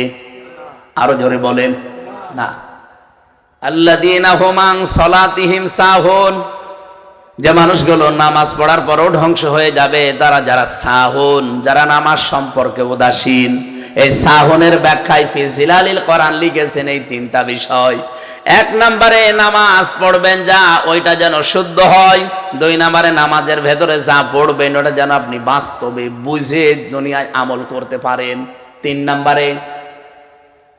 আরো জোরে বলেন না। আল্লাযীনা হুম আন সালাতিহিম সাহুন, যে মানুষগুলো নামাজ পড়ার পরও ধ্বংস হয়ে যাবে তারা যারা সাহুন, যারা নামাজ সম্পর্কে উদাসীন। এই সাহুনের ব্যাখ্যায় ফি জিলালিল কোরআন লিখেছেন এই 3টা বিষয়। 1 নম্বরে, নামাজ পড়বেন যা ওইটা যেন শুদ্ধ হয়। 2 নম্বরে, নামাজের ভেতরে যা পড়বেন ওটা যেন আপনি বাস্তবে বুঝে দুনিয়ায় আমল করতে পারেন। 3 নম্বরে,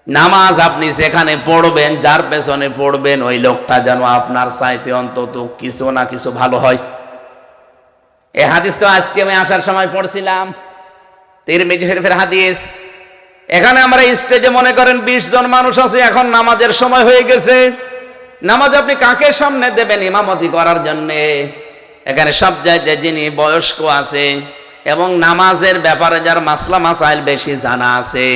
নামাজ আপনি যেখানে পড়বেন, যার পেছনে পড়বেন, ওই লোকটা যেন আপনার চাইতে অন্তত কিছু না কিছু ভালো হয়। এই হাদিস তো আজকে আমি আসার সময় পড়ছিলাম, তিরমিজি শরীফের হাদিস। এখানে আমরা স্টেজে মনে করেন 20 জন মানুষ আছে, এখন নামাজের সময় হয়ে গেছে। নামাজ আপনি কাকে সামনে দেবেন ইমামতি করার জন্য? এখানে সব জায়গায় যিনি বয়স্ক আছে এবং নামাজের ব্যাপারে যার মাসলা মাসাইল বেশি জানা আছে,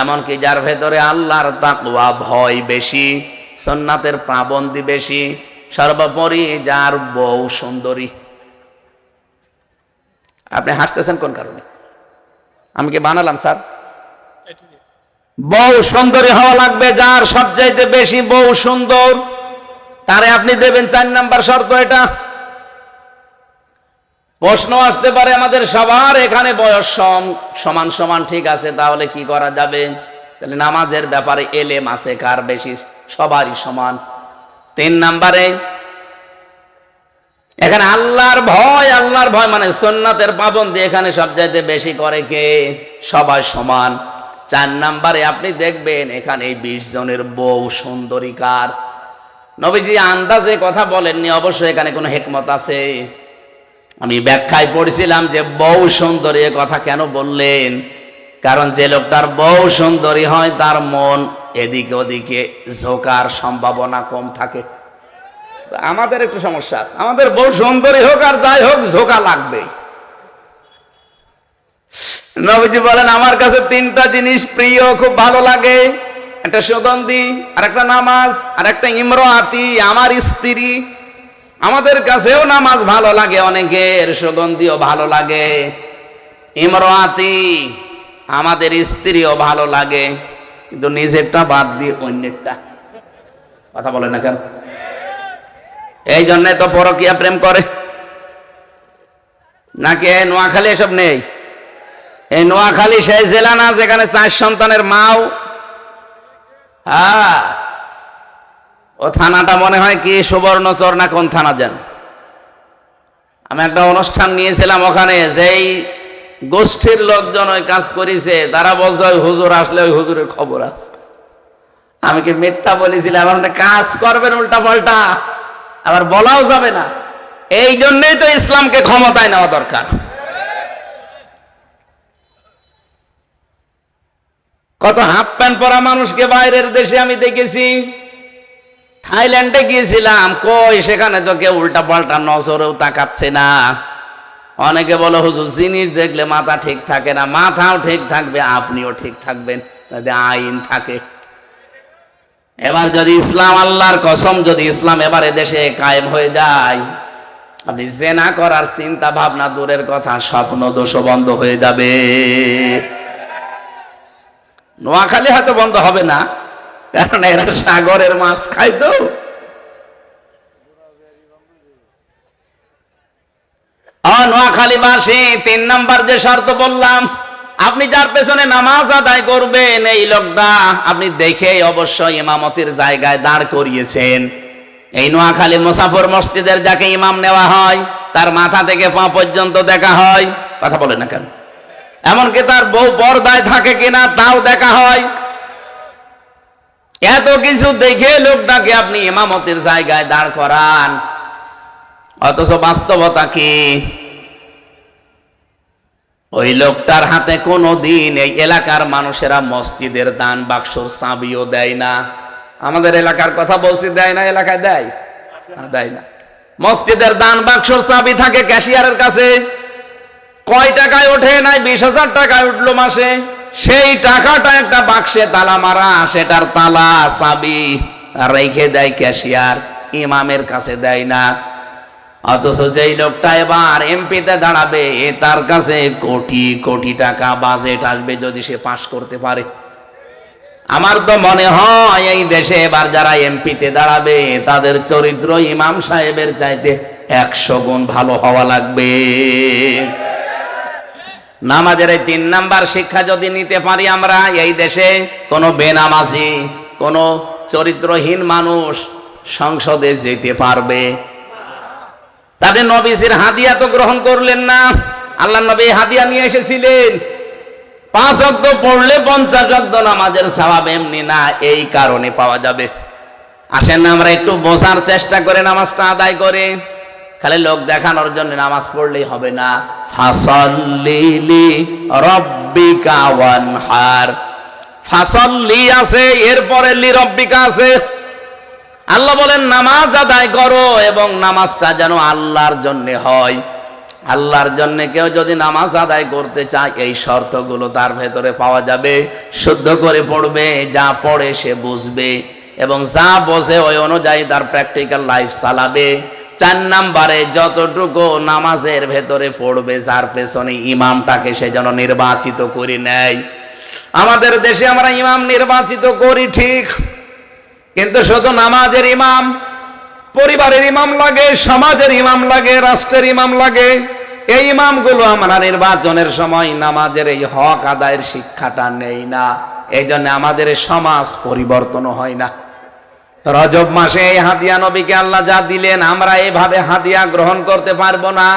এমনকি যার ভেতরে আল্লাহর তাকওয়া ভয় বেশি, সুন্নাতের পাবন্দি বেশি, সর্বোপরি যার বউ সুন্দরী। আপনি হাসতেছেন কোন কারণে? আমি কি বানালাম স্যার? বউ সুন্দরী হওয়া লাগবে, যার সবচাইতে বেশি বউ সুন্দর তারে আপনি দেবেন 4 নাম্বার শর্ত এটা। প্রশ্ন আসতে পারে আমাদের সবার এখানে বয়স সমান সমান, ঠিক আছে, তাহলে কি করা যাবে? তাহলে নামাজের ব্যাপারে এলেম আছে কার বেশি? সবারই সমান। 3 নাম্বারে, এখানে আল্লাহর ভয় মানে সুন্নাতের পাবন্দি এখানে সবচাইতে বেশি করে কে? সবাই সমান। 4 নাম্বারে আপনি দেখবেন এখানে 20 জনের বউ সুন্দরী কার? নবীজি আন্দাজে কথা বলেননি, অবশ্যই এখানে কোনো হিকমত আছে। আমি ব্যাখ্যায় পড়ছিলাম যে বউ সুন্দরী এ কথা কেন বললেন, কারণ যে লোকটার বউ সুন্দরী হয় তার মন এদিকে ওদিকে ঝোঁকার সম্ভাবনা কম থাকে। আমাদের একটু সমস্যা আছে, আমাদের বউ সুন্দরী হোক আর যাই হোক ঝোঁকা লাগবেই। নবীজি বলেন আমার কাছে 3টা জিনিস প্রিয়, খুব ভালো লাগে। একটা সুগন্ধি, আর একটা নামাজ, আর একটা ইমরাতি, আমার স্ত্রী। আমাদের কাছেও নামাজ ভালো লাগে অনেকের, সুগন্ধিও ভালো লাগে, ইমরাতি আমাদের স্ত্রীও ভালো লাগে, কিন্তু নিজেরটা বাদ দিয়ে অন্যেরটা। কথা বলে না কেন? এই জন্য তো পরকীয়া প্রেম করে। নাকি নোয়াখালী এসব নেই? এই নোয়াখালী সেই জেলা না যেখানে 4 সন্তানের মাও? হ্যাঁ, ও থানাটা মনে হয় কি সুবর্ণচর না কোন থানা যেন। আমি একটা অনুষ্ঠান নিয়েছিলাম, ওখানে যেই গোষ্ঠীর লোকজন ওই কাজ করেছে তারা বলছে ওই হুজুর আসলে ওই হুজুরের খবর আছে। আমি কি মিথ্যা বলেছিলাম? আপনি কাজ করবেন উল্টা পাল্টা, আবার বলাও যাবে না। এই জন্যই তো ইসলামকে ক্ষমতায় নেওয়া দরকার। কত হাফ প্যান্ট পরা মানুষকে বাইরের দেশে আমি দেখেছি। থাইল্যান্ডে গিয়েছিলাম, কই সেখানে তো কেউ উল্টা পাল্টা নজরেও তাকাচ্ছে না। অনেকে বলে হুজুর জিনিস দেখলে মাথা ঠিক থাকে না। মাথাও ঠিক থাকবে, আপনিও ঠিক থাকবেন যদি আইন থাকে। এবার যদি ইসলাম, আল্লাহর কসম, যদি ইসলাম এবারে দেশে কায়েম হয়ে যায়, আপনি জেনা করার চিন্তা ভাবনা দূরের কথা, স্বপ্ন দোষ বন্ধ হয়ে যাবে। নোয়াখালী হয়তো বন্ধ হবে না, কারণ এরা সাগরের মাছ খায় তো। নোয়াখালীবাসী 3 নাম্বার যে শর্ত বললাম, আপনি যার পেছনে নামাজ আদায় করবেন এই লোকটা আপনি দেখে অবশ্যই ইমামতির জায়গায় দাঁড় করিয়েছেন। এই নোয়াখালী মুসাফর মসজিদের যাকে ইমাম নেওয়া হয় তার মাথা থেকে পা পর্যন্ত দেখা হয়। কথা বলে না কেন? এমনকি তার বউ পর্দায় থাকে কিনা তাও দেখা হয়। এত কিছু দেখে লোকটাকে আপনি ইমামতির জায়গায় দাঁড় করান, অথচ বাস্তবতা কি? ওই লোকটার হাতে কোনোদিন এই এলাকার মানুষেরা মসজিদের দান বাক্সর চাবিও দেয় না। আমাদের এলাকার কথা বলছি, দেয় না? এলাকায় দেয় না? দেয় না। মসজিদের দান বাক্সর চাবি থাকে ক্যাশিয়ারের কাছে। কয় টাকায় ওঠে? নাই 20,000 টাকায় উঠলো মাসে। সেই টাকাটা একটা বাক্সে তালা মারা, সেটার তালা চাবি রেখে দেয় ক্যাশিয়ার, ইমামের কাছে দেয় না। অথচ যেই লোকটা এবার এমপিতে দাঁড়াবে, তার কাছে কোটি কোটি টাকা বাজেট আসবে যদি সে পাশ করতে পারে। আমার তো মনে হয় এই দেশে এবার যারা এমপিতে দাঁড়াবে তাদের চরিত্র ইমাম সাহেবের চাইতে 100 গুণ ভালো হওয়া লাগবে। নামাজের এই 3 নাম্বার শিক্ষা যদি নিতে পারি আমরা, এই দেশে কোনো বেনামাজি, কোনো চরিত্রহীন মানুষ সংসদে যেতে পারবে। তবে নবীজির হাদিয়া তো গ্রহণ করলেন না। আল্লাহ নবী হাদিয়া নিয়ে এসেছিলেন। 5 ওয়াক্ত পড়লে 50 ওয়াক্ত নামাজের সওয়াব এমনি না, এই কারণে পাওয়া যাবে। আসেন না আমরা একটু বোঝার চেষ্টা করে নামাজটা আদায় করে। খালি লোক দেখানোর জন্য নামাজ পড়লেই হবে না। ফাসাল্লি লিরাব্বিকা ওয়ানহার, ফাসাল্লি আছে, এরপরে লিরাব্বিকা আছে। আল্লাহ বলেন নামাজ আদায় করো, এবং নামাজটা যেন আল্লাহর জন্য হয়। আল্লাহর জন্য কেউ যদি নামাজ আদায় করতে চায়, এই শর্তগুলো তার ভেতরে পাওয়া যাবে। শুদ্ধ করে পড়বে, যা পড়ে সে বুঝবে, এবং যা বোঝে ওই অনুযায়ী তার প্র্যাকটিক্যাল লাইফ চালাবে। 4 নাম্বারে যতটুকু নামাজের ভেতরে পড়বে, যার পেছনে ইমামটাকে সে যেন নির্বাচিত করে নেয়। আমাদের দেশে আমরা ইমাম নির্বাচিত করি ঠিক, কিন্তু শুধু নামাজের ইমাম, পরিবারের ইমাম লাগে, সমাজের ইমাম লাগে, রাষ্ট্রের ইমাম লাগে। এই ইমামগুলো আমরা নির্বাচনের সময় নামাজের এই হক আদায়ের শিক্ষাটা নেই না। এই জন্য আমাদের সমাজ পরিবর্তন হয় না। রজব মাসে এই হাদিয়া নবীকে আল্লাহ যা দিলেন, আমরা এভাবে হাদিয়া গ্রহণ করতে পারবো না।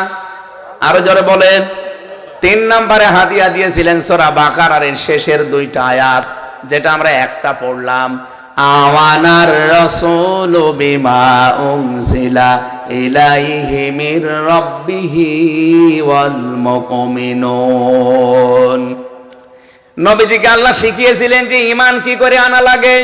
আরো জোরে বলেন। 3 নম্বরে হাদিয়া দিয়েছিলেন সূরা বাকারার শেষের 2টা আয়াত, যেটা আমরা একটা পড়লাম। আমানার রাসূলু বিমা উনজিলা ইলাইহি মির রাব্বিহি ওয়াল মুমিনুন। নবীজিকে আল্লাহ শিখিয়েছিলেন যে ঈমান কি করে আনা লাগে,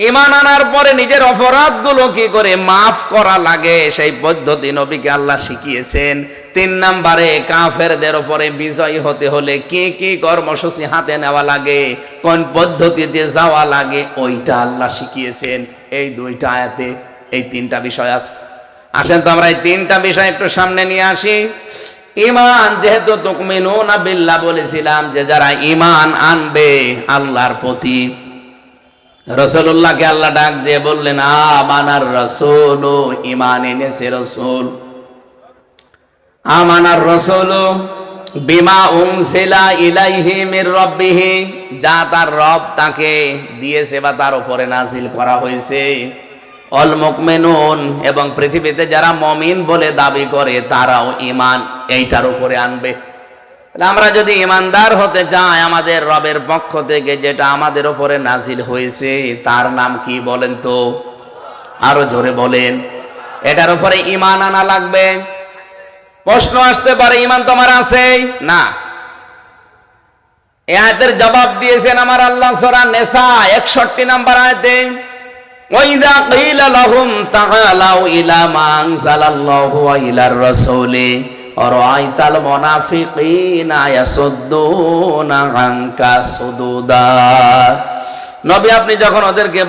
ঈমান আনার পরে নিজের অপরাধগুলো কি করে মাফ করা লাগে, সেই পদ্ধতি নবীকে আল্লাহ শিখিয়েছেন। 3 নম্বরে কাফেরদের উপরে বিজয়ী হতে হলে কি কি কর্মসূচি হাতে নেওয়া লাগে, কোন পদ্ধতিতে যাওয়া লাগে, ওইটা আল্লাহ শিখিয়েছেন। এই 2টা আয়াতে এই 3টা বিষয় আছে। আসেন তো আমরা এই 3টা বিষয় একটু সামনে নিয়ে আসি। ঈমান, যেহেতু তুমিনুনা বিল্লাহ বলেছিলাম, যে যারা ঈমান আনবে আল্লাহর প্রতি, রাসূলুল্লাহকে আল্লাহ ডাক দিয়ে বললেন আমানার রাসূল, ঈমান এনেছে রাসূল। আমানার রাসূল বিমা উনজিলা ইলাইহি মির রাব্বিহি, যা তার রব তাকে দিয়েছে বা তার উপরে নাজিল করা হয়েছে। অল মুমিনুন, এবং পৃথিবীতে যারা মুমিন বলে দাবি করে তারাও ঈমান এইটার উপরে আনবে। আমরা যদি ইমানদার হতে চাই, আমাদের রবের পক্ষ থেকে যেটা আমাদের উপরে নাজিল হয়েছে তার নাম কি বলেন তো? আরো জোরে বলেন। এটার উপরে ঈমান আনা লাগবে। প্রশ্ন আসতে পারে, ঈমান তোমার আছে না? এই আয়াতের জবাব দিয়েছেন আমার আল্লাহ সূরা নিসা 61 নম্বর আয়াতে, ওয়াইদা কিলা লাহুম তাআলাউ ইলা মা আনজালাল্লাহু ওয়া ইলার রাসূলি রাআইতাল মুনাফিকিনা ইয়াসুদ্দুনা আনকা সুদুদা। নবী, আপনি যখন ওদেরকে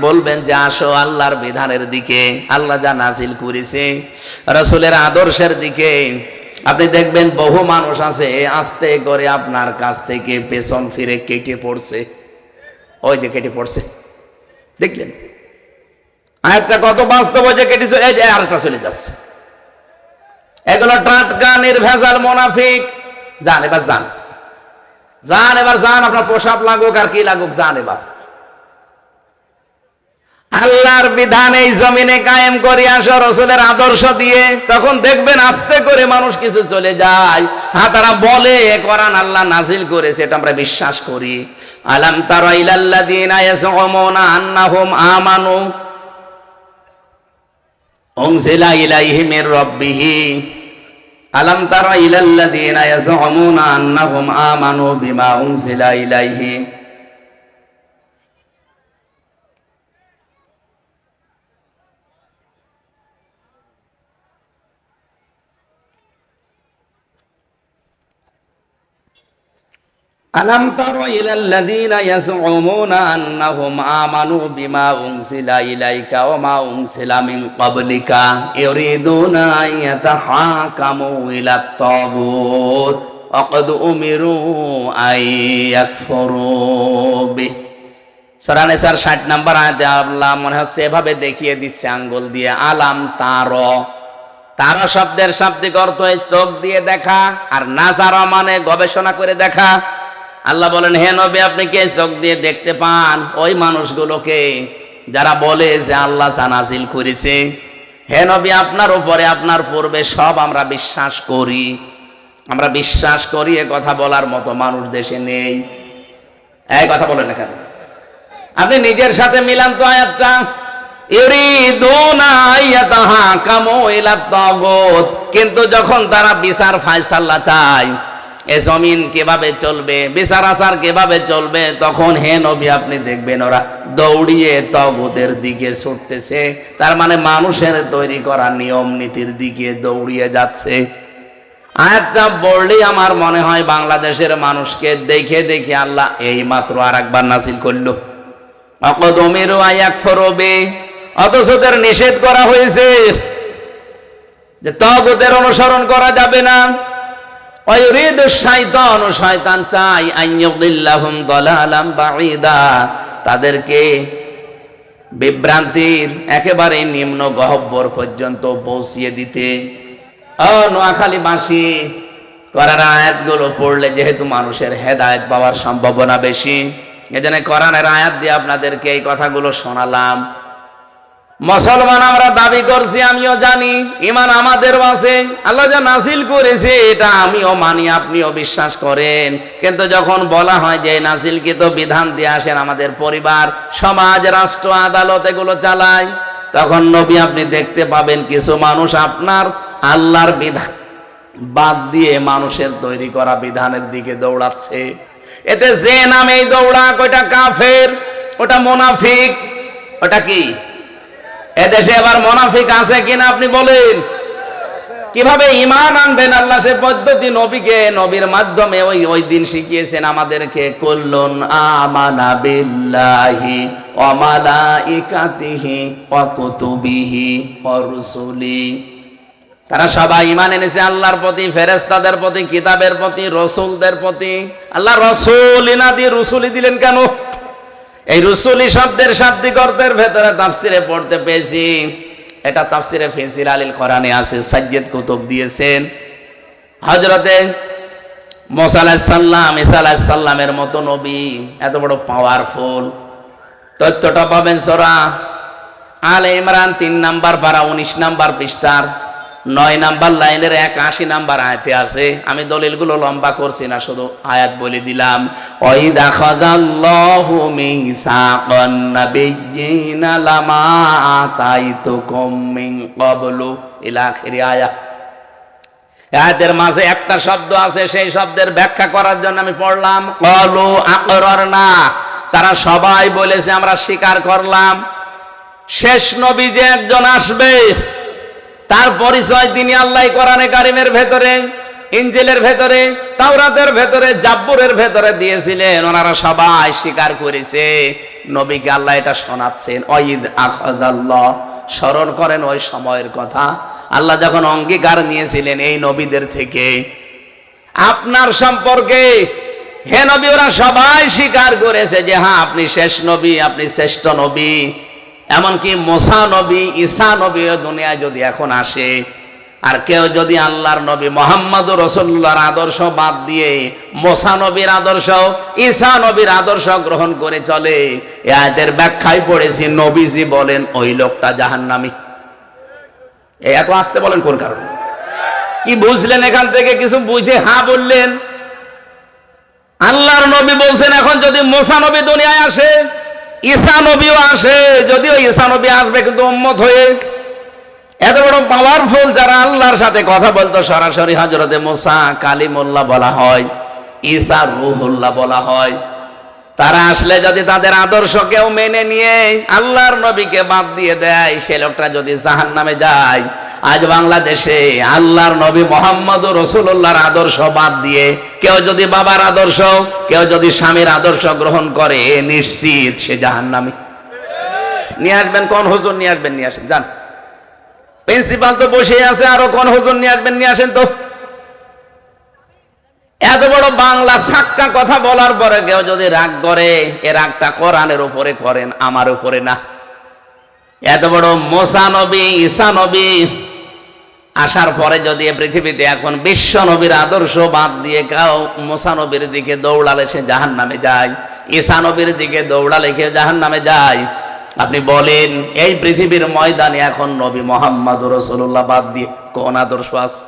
বলবেন যে আসো আল্লাহর বিধানের দিকে, আল্লাহ যা নাজিল করেছে, রাসূলের আদর্শের দিকে, আপনি দেখবেন বহু মানুষ আছে আস্তে করে আপনার কাছ থেকে পেছন ফিরে কেটে পড়ছে। ওই যে কেটে পড়ছে, দেখলেন? আরেকটা কত বাস্তব, যে কেটে আরেকটা চলে যাচ্ছে। এগুলো টাটকা নির্ভেজাল মুনাফিক। যান এবার, যান যান এবার, যান, আপনার পোশাক লাগুক আর কি লাগুক, যান এবার। আল্লাহর বিধান এই জমিনে কায়েম করে আসো রাসূলের আদর্শ দিয়ে, তখন দেখবেন আস্তে করে মানুষ কিছু চলে যায়। হ্যাঁ, তারা বলে কোরআন আল্লাহ নাজিল করেছে, এটা আমরা বিশ্বাস করি। আলাম তারা ইলাল্লাযীনা ইয়াজউমুনা আন্নাহুম আমানু উনজিলা ইলাইহি মির রাব্বিহি আলাম তারা ইলাল্লাযীনা ইয়াজউমুনা আন্নাহুম আমানু বিমা উনজিলা ইলাইহি আলাম তারা ইলাল্লাযীনা ইয়াজউমুনা আন্নাহুম আমানু বিমা উনজিলা ইলাইকা ওয়া মা উনজিলা মিন ক্বাবলিকা ইউরিদুনা আইয়াতাহাকামু ইলাত তাগুত ওয়া ক্বাদ উমিরু আইয়াকফুরু বিহি। সূরা নিসার 60 নম্বর আয়াতে আল্লাহ মনে হচ্ছে এভাবে দেখিয়ে দিচ্ছে আঙ্গুল দিয়ে, আলাম তারা। তারা শব্দের শাব্দিক অর্থ চোখ দিয়ে দেখা, আর নাজারা মানে গবেষণা করে দেখা। আল্লাহ বলেন, হে নবী আপনি কে চোখ দিয়ে দেখতে পান ওই মানুষগুলোকে যারা বলে যে আল্লাহ নাজিল করেছে। হে নবী আপনার উপরে আপনার পূর্বে সব আমরা বিশ্বাস করি, আমরা বিশ্বাস করি, এ কথা বলার মতো মানুষ দেশে নেই। এই কথা বলেন এখানে, আপনি নিজের সাথে মিলান তো আয়াতটা। ইউরিদুনা আইয়াতাহাকামু ইলাত তাগুত, কিন্তু যখন তারা বিচার ফায়সালা চায়, এ জমিন কিভাবে চলবে, বিচার আচার কিভাবে চলবে, তখন হে নবী আপনি দেখবেন ওরা দৌড়িয়ে তাগুতের দিকে ছুটতেছে। তার মানে মানুষের তৈরি করা নিয়ম নীতির দিকে দৌড়িয়ে যাচ্ছে। আয়াতটা বললেই আমার মনে হয় বাংলাদেশের মানুষকে দেখে দেখে আল্লাহ এই মাত্র আর একবার নাজিল করলো, ওয়াকাদ উমিরু আইয়াকফুরু বিহি। অথচ তাদের নিষেধ করা হয়েছে যে তাগুতের অনুসরণ করা যাবে না। ওয়ায়ুরিদু শাইতানু, শয়তান চায় আইয়ুদিল্লাহুম দালালাম বাঈদা, তাদেরকে বিভ্রান্তির একেবারে নিম্ন গহ্বর পর্যন্ত পৌঁছিয়ে দিতে। নোয়াখালীবাসী কোরআনের আয়াতগুলো পড়লে যেহেতু মানুষের হেদায়েত পাওয়ার সম্ভাবনা বেশি, এজন্য কোরআনের আয়াত দিয়ে আপনাদেরকে এই কথাগুলো শোনালাম। মুসলমান আমরা দাবি করছি, আমিও জানি, ঈমান আমাদেরও আছে, আল্লাহ যা নাজিল করেছে এটা আমিও মানি, আপনিও বিশ্বাস করেন। কিন্তু যখন বলা হয় যে নাজিলকৃত বিধান দিয়ে আসেন আমাদের পরিবার, সমাজ, রাষ্ট্র, আদালত এগুলো চালায়, তখন নবী আপনি দেখতে পাবেন কিছু মানুষ আপনার আল্লাহর বিধান বাদ দিয়ে মানুষের তৈরি করা বিধানের দিকে দৌড়াচ্ছে। এতে যে নামেই দৌড়াক, ওটা কাফের, ওটা মুনাফিক। ওটা কি? এদেশে আবার মুনাফিক আছে কিনা আপনি বলেন? কিভাবে ঈমান আনবেন আল্লাহ সে পদ্ধতি নবীকে, নবীর মাধ্যমে ওই দিন শিখিয়েছেন আমাদেরকে। কুল্লুন আমানা বিল্লাহি ওয়া মালাইকাতিহি ওয়া কুতুবিহি ওয়া রুসুলি। তারা সবাই ঈমান এনেছে আল্লাহর প্রতি, ফেরেশতাদের প্রতি, কিতাবের প্রতি, রাসূলদের প্রতি। আল্লাহ রাসূলি না দিয়ে রুসুলি দিলেন কেন? এই রুসুলি শব্দের শাব্দিক অর্থের ভেতরে তাফসিরে পড়তে পেয়েছি, এটা তাফসিরে ফিসির আলিল কোরআনে আছে, সাজ্জাদ কুতুব দিয়েছেন। হযরতে মুসা আলাইহিস সালাম, ঈসা আলাইহিস সালামের মতো নবী এত বড় পাওয়ারফুল, তথ্যটা পাবেন সূরা আলে ইমরান 3 নাম্বার পারা 19 নাম্বার পৃষ্ঠার 9 নাম্বার লাইনের 81 নাম্বার আয়াতে আছে। আমি দলিলগুলো লম্বা করছি না, শুধু আয়াত বলে দিলাম। ওয়াইদা খাযাল্লাহু মিসাকান নাবিয়্যিনা লামা আতাইতুকুম মিন ক্বাবলু ইলা আখিরি আয়াত। আয়াতের মাঝে একটা শব্দ আছে, সেই শব্দের ব্যাখ্যা করার জন্য আমি পড়লাম ক্বালু আকরারনা, তারা সবাই বলেছে আমরা স্বীকার করলাম শেষ নবী যে একজন আসবে, তার পরিচয় তিনি আল্লাহ কোরআনে কারিমের ভেতরে, ইনজিলের ভেতরে, তাওরাতের ভেতরে, জাব্বুরের ভেতরে দিয়েছিলেন। ওনারা সবাই স্বীকার করেছে, নবীকে আল্লাহ এটা শোনাচ্ছেন। ওয়াইদ আখাযাল্লাহ, স্মরণ করেন ওই সময়ের কথা, আল্লাহ যখন অঙ্গীকার নিয়েছিলেন এই নবীদের থেকে আপনার সম্পর্কে। হে নবী, ওরা সবাই স্বীকার করেছে যে হ্যাঁ আপনি শেষ নবী, আপনি শ্রেষ্ঠ নবী। এমনকি মুসা নবী, ঈসা নবী দুনিয়ায় যদি এখন আসে, আর কেউ যদি আল্লাহর নবী মুহাম্মদুর রাসূলুল্লাহর আদর্শ বাদ দিয়ে মুসা নবীর আদর্শ, ঈসা নবীর আদর্শ গ্রহণ করে চলে, এই আয়াতের ব্যাখ্যায় পড়েছি নবীজি বলেন ওই লোকটা জাহান্নামী। এত আসতে বলেন কোন কারণে? কি বুঝলেন এখান থেকে? কিছু বুঝে হ্যাঁ বললেন। আল্লাহর নবী বলছেন এখন যদি মুসা নবী দুনিয়ায় আসে, ঈসা নবীও আসে, যদিও ঈসা নবী আসবে কিন্তু উম্মত হয়ে, এত বড় পাওয়ারফুল যারা আল্লাহর সাথে কথা বলতো সরাসরি, হযরতে মুসা কালিমুল্লাহ বলা হয়, ঈসা রূহুল্লাহ বলা হয়, তারা আসলে যদি তাদের আদর্শকেও মেনে নিয়ে আল্লাহর নবীকে বাদ দিয়ে দেয়, সে লোকটা যদি জাহান্নামে যায়, আজ বাংলাদেশে আল্লাহর নবী মুহাম্মদুর রাসূলুল্লাহর আদর্শ বাদ দিয়ে কেউ যদি বাবার আদর্শ, কেউ যদি স্বামীর আদর্শ গ্রহণ করে, নিশ্চিত সে জাহান্নামী। নিয়ে আসবেন কোন হুজুর, নিয়ে আসবেন, নিয়ে আসেন, যান। প্রিন্সিপাল তো বসে আছে, আরো কোন হুজুর নিয়ে আসবেন, নিয়ে আসেন তো। এত বড় বাংলা সাক্কা কথা বলার পরে কেউ যদি রাগ করে, এ রাগটা কোরআনের উপরে করেন, আমার উপরে না। এত বড় মুসা নবী, ঈসা নবী আসার পরে যদি পৃথিবীতে এখন বিশ্ব নবীর আদর্শ বাদ দিয়ে কেউ মুসা নবীর দিকে দৌড়ালে সে জাহান্নামে যায়, ঈসা নবীর দিকে দৌড়ালে কেউ জাহান্নামে যায়। আপনি বলেন এই পৃথিবীর ময়দানে এখন নবী মুহাম্মদুর রাসূলুল্লাহ বাদ দিয়ে কোন আদর্শ আছে?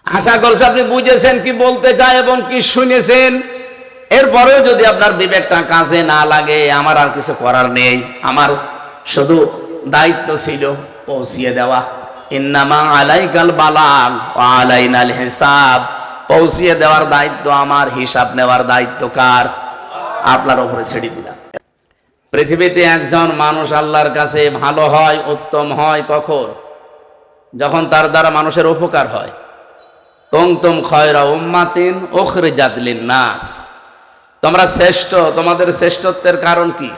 আশা করছি আপনি বুঝেছেন কি বলতে চায় এবং কি শুনেছেন। এরপরেও যদি আপনার বিবেকটা কাজে না লাগে, আমার আর কিছু করার নেই। আমার শুধু দায়িত্ব ছিল পৌঁছিয়ে দেওয়া। ইন্নামা আলাইকাল বালাগ ওয়া আলাইনাল হিসাব। পৌঁছিয়ে দেওয়ার দায়িত্ব আমার, হিসাব নেওয়ার দায়িত্ব কার? আপনার উপরে ছেড়ে দিলাম। পৃথিবীতে একজন মানুষ আল্লাহর কাছে ভালো হয়, উত্তম হয় কখন? যখন তার দ্বারা মানুষের উপকার হয়। কুনতুম খায়রা উম্মাতিন উখরিজাত লিন-নাস। তোমরা শ্রেষ্ঠ। তোমাদের শ্রেষ্ঠত্বের কারণ কি?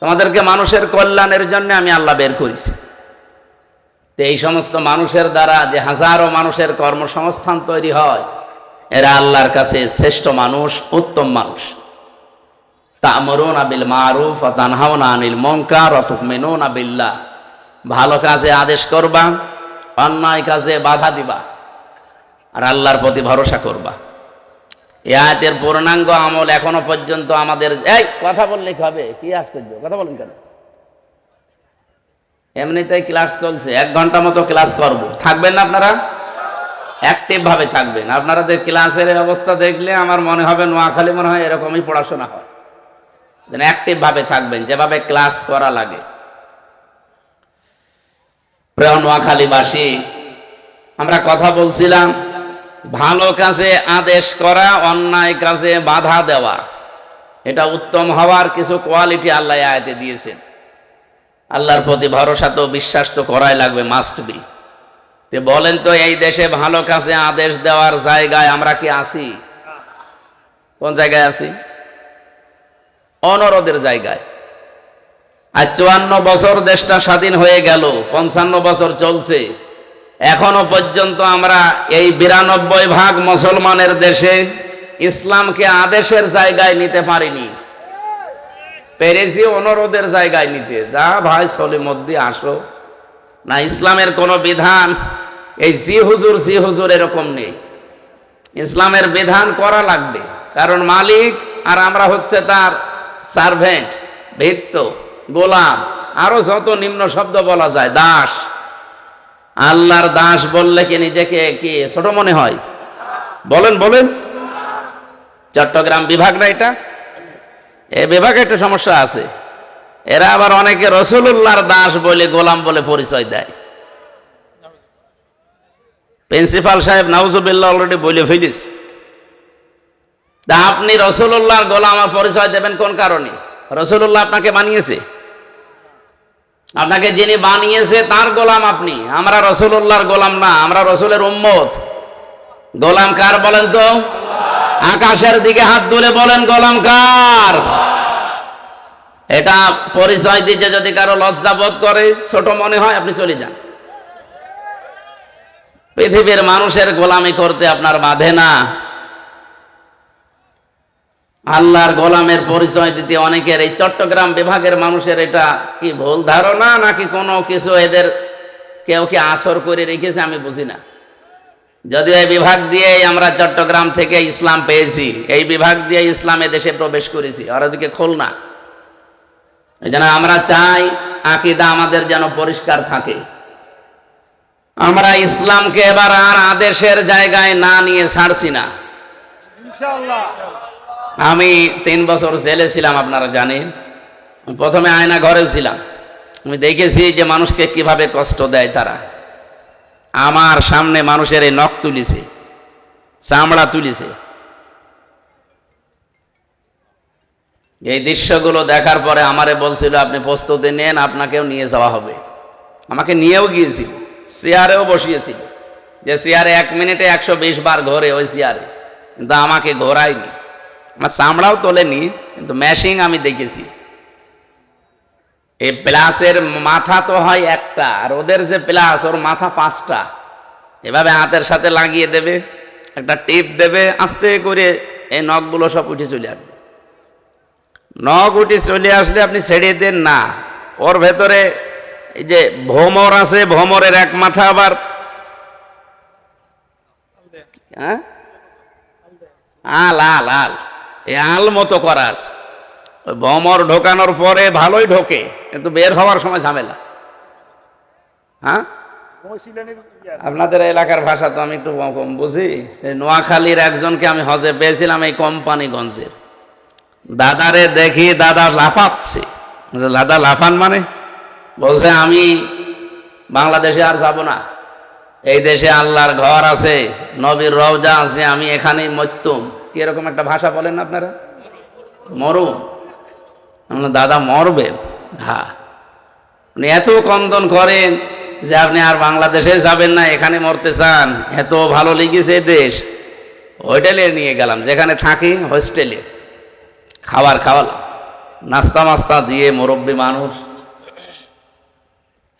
তোমাদেরকে মানুষের কল্যাণের জন্য আমি আল্লাহ বের করেছি। তো এই সমস্ত মানুষের দ্বারা যে হাজারো মানুষের কর্মসংস্থান তৈরি হয়, এরা আল্লাহর কাছে শ্রেষ্ঠ মানুষ, উত্তম মানুষ। তা'মুরুনা বিল মারুফ ওয়া তানহাউনা আনিল মুনকার ওয়া তু'মিনুনা বিল্লাহ। ভালো কাজে আদেশ করবা, অন্যায় কাজে বাধা দিবা, আর আল্লাহর প্রতি ভরসা করবা। এই আয়াতের পূর্ণাঙ্গ আমল এখনো পর্যন্ত আমাদের। এই কথা বললে কি হবে? কি আশ্চর্য, কথা বলেন কেন? এমনিতেই ক্লাস চলছে, 1 ঘন্টা মতো ক্লাস করব। থাকবেন না আপনারা? অ্যাক্টিভ ভাবে থাকবেন। আপনাদের ক্লাসের অবস্থা দেখলে আমার মনে হবে নোয়াখালী মনে হয় এরকমই পড়াশোনা হয়। যেন অ্যাক্টিভ ভাবে থাকবেন, যেভাবে ক্লাস করা লাগে। প্রিয় নোয়াখালীবাসী, আমরা কথা বলছিলাম ভালো কাজে আদেশ করা, অন্যায় কাজে বাধা দেওয়া, এটা উত্তম হওয়ার কিছু কোয়ালিটি আল্লাহ আয়াতে দিয়েছেন। আল্লাহর প্রতি ভরসা তো, বিশ্বাস তো করাই লাগবে, মাস্ট বি। তো বলেন তো, এই দেশে ভালো কাজে আদেশ দেওয়ার জায়গায় আমরা কি আছি? কোন জায়গায় আছি? অনুরোধের জায়গায়। আর 54 বছর দেশটা স্বাধীন হয়ে গেল, 55 বছর চলছে, এখনো পর্যন্ত আমরা এই 92% মুসলমানের দেশে ইসলামকে আদেশের জায়গায় নিতে পারিনি। পেরেছি অনুরোধের জায়গায় নিতে, যা ভাই সলিমদ্দি আসো না। ইসলামের কোনো বিধান এই জি হুজুর এরকম নেই। ইসলামের বিধান করা লাগবে, কারণ মালিক আর আমরা হচ্ছে তার সার্ভেন্ট, ভৃত্য, গোলাম, আরো যত নিম্ন শব্দ বলা যায়, দাস। আল্লাহর দাস বললে কি নিজেকে কি ছোট মনে হয়? বলেন বলেন। চট্টগ্রাম বিভাগ না এটা? এই বিভাগে একটা সমস্যা আছে। এরা আবার অনেকে রাসূলুল্লাহর দাস বলে, গোলাম বলে পরিচয় দেয়। প্রিন্সিপাল সাহেব নাউজুবিল্লাহ অলরেডি বলে ফেলিস। তা আপনি রাসূলুল্লাহর গোলাম পরিচয় দেবেন কোন কারণে? রাসূলুল্লাহ আপনাকে বানিয়েছে? আপনাকে যিনি বানিয়েছে তার গোলাম আপনি। আমরা রাসূলুল্লাহর গোলাম না, আমরা রাসূলের উম্মত। গোলাম কার বলেন তো? আকাশের দিকে হাত তুলে বলেন গোলাম কার? এটা পরিচয় দিতে যদি কারো লজ্জা বোধ করে, ছোট মনে হয়, আপনি চলে যান। পৃথিবীর মানুষের গোলামি করতে আপনার বাধে না। আল্লাহর গোলামের পরিচয় দিতে অনেকের, এই চট্টগ্রাম বিভাগের মানুষের এটা কি ভুল ধারণা, নাকি কোনো কিছু এদের কেউ কি আসর করে রেখেছে, আমি বুঝি না। যদিও এই বিভাগ দিয়ে আমরা চট্টগ্রাম থেকে ইসলাম পেয়েছি, এই বিভাগ দিয়ে ইসলাম দেশে প্রবেশ করেছি, আর ওদিকে খুলনা। এই জন্য আমরা চাই আকীদা আমাদের যেন পরিষ্কার থাকে। আমরা ইসলামকে এবার আর আদেশের জায়গায় না নিয়ে ছাড়ছি না, ইনশাআল্লাহ। আমি 3 বছর জেলে ছিলাম, আপনারা জানেন। প্রথমে আয়না ঘরেও ছিলাম, আমি দেখেছি যে মানুষকে কিভাবে কষ্ট দেয় তারা। আমার সামনে মানুষের এই নখ তুলিছে, চামড়া তুলিছে। এই দৃশ্যগুলো দেখার পরে আমারে বলছিল আপনি প্রস্তুতি নেন, আপনাকেও নিয়ে যাওয়া হবে। আমাকে নিয়েও গিয়েছিল, চেয়ারেও বসিয়েছিল, যে চেয়ারে 1 মিনিটে 120 বার ঘোরে ওই চেয়ারে, কিন্তু আমাকে ঘোরায়নি। আমার চামড়াও তোলেনি, কিন্তু ম্যাশিং আমি দেখেছি। এই প্লাসের মাথা তো হয় একটা, আর ওদের যে প্লাস ওর মাথা 5টা। এভাবে হাতের সাথে লাগিয়ে দেবে, একটা টিপ দেবে, আস্তে করে এই নখগুলো সব উঠে চলে আসবে। নখ উঠে চলে আসলে আপনি ছেড়ে দেন না, ওর ভেতরে এই যে ভোমর আছে, ভোমরের এক মাথা আবার আল আল আল এই আল মতো করা আছে। ওই ভোমর ঢোকানোর পরে ভালোই ঢোকে, কিন্তু বের হওয়ার সময় ঝামেলা। হ্যাঁ, আপনাদের এলাকার ভাষা তো আমি একটু কম বুঝি। নোয়াখালীর একজনকে আমি হজে পেয়েছিলাম, এই কোম্পানিগঞ্জের। দাদারে দেখি দাদা লাফাচ্ছে। দাদা লাফান মানে? বলছে আমি বাংলাদেশে আর যাব না, এই দেশে আল্লাহর ঘর আছে, নবীর রওজা আছে, আমি এখানেই মরতুম। কিরকম একটা ভাষা বলেন আপনারা? মরুম। দাদা মরবেন? হ্যাঁ। আপনি এত কন্দন করেন যে আপনি আর বাংলাদেশে যাবেন না, এখানে মরতে চান, এত ভালো লেগেছে দেশ। হোটেলে নিয়ে গেলাম, যেখানে থাকি হোস্টেলে, খাবার খাওয়ালাম, নাস্তা মাস্তা দিয়ে, মুরব্বী মানুষ।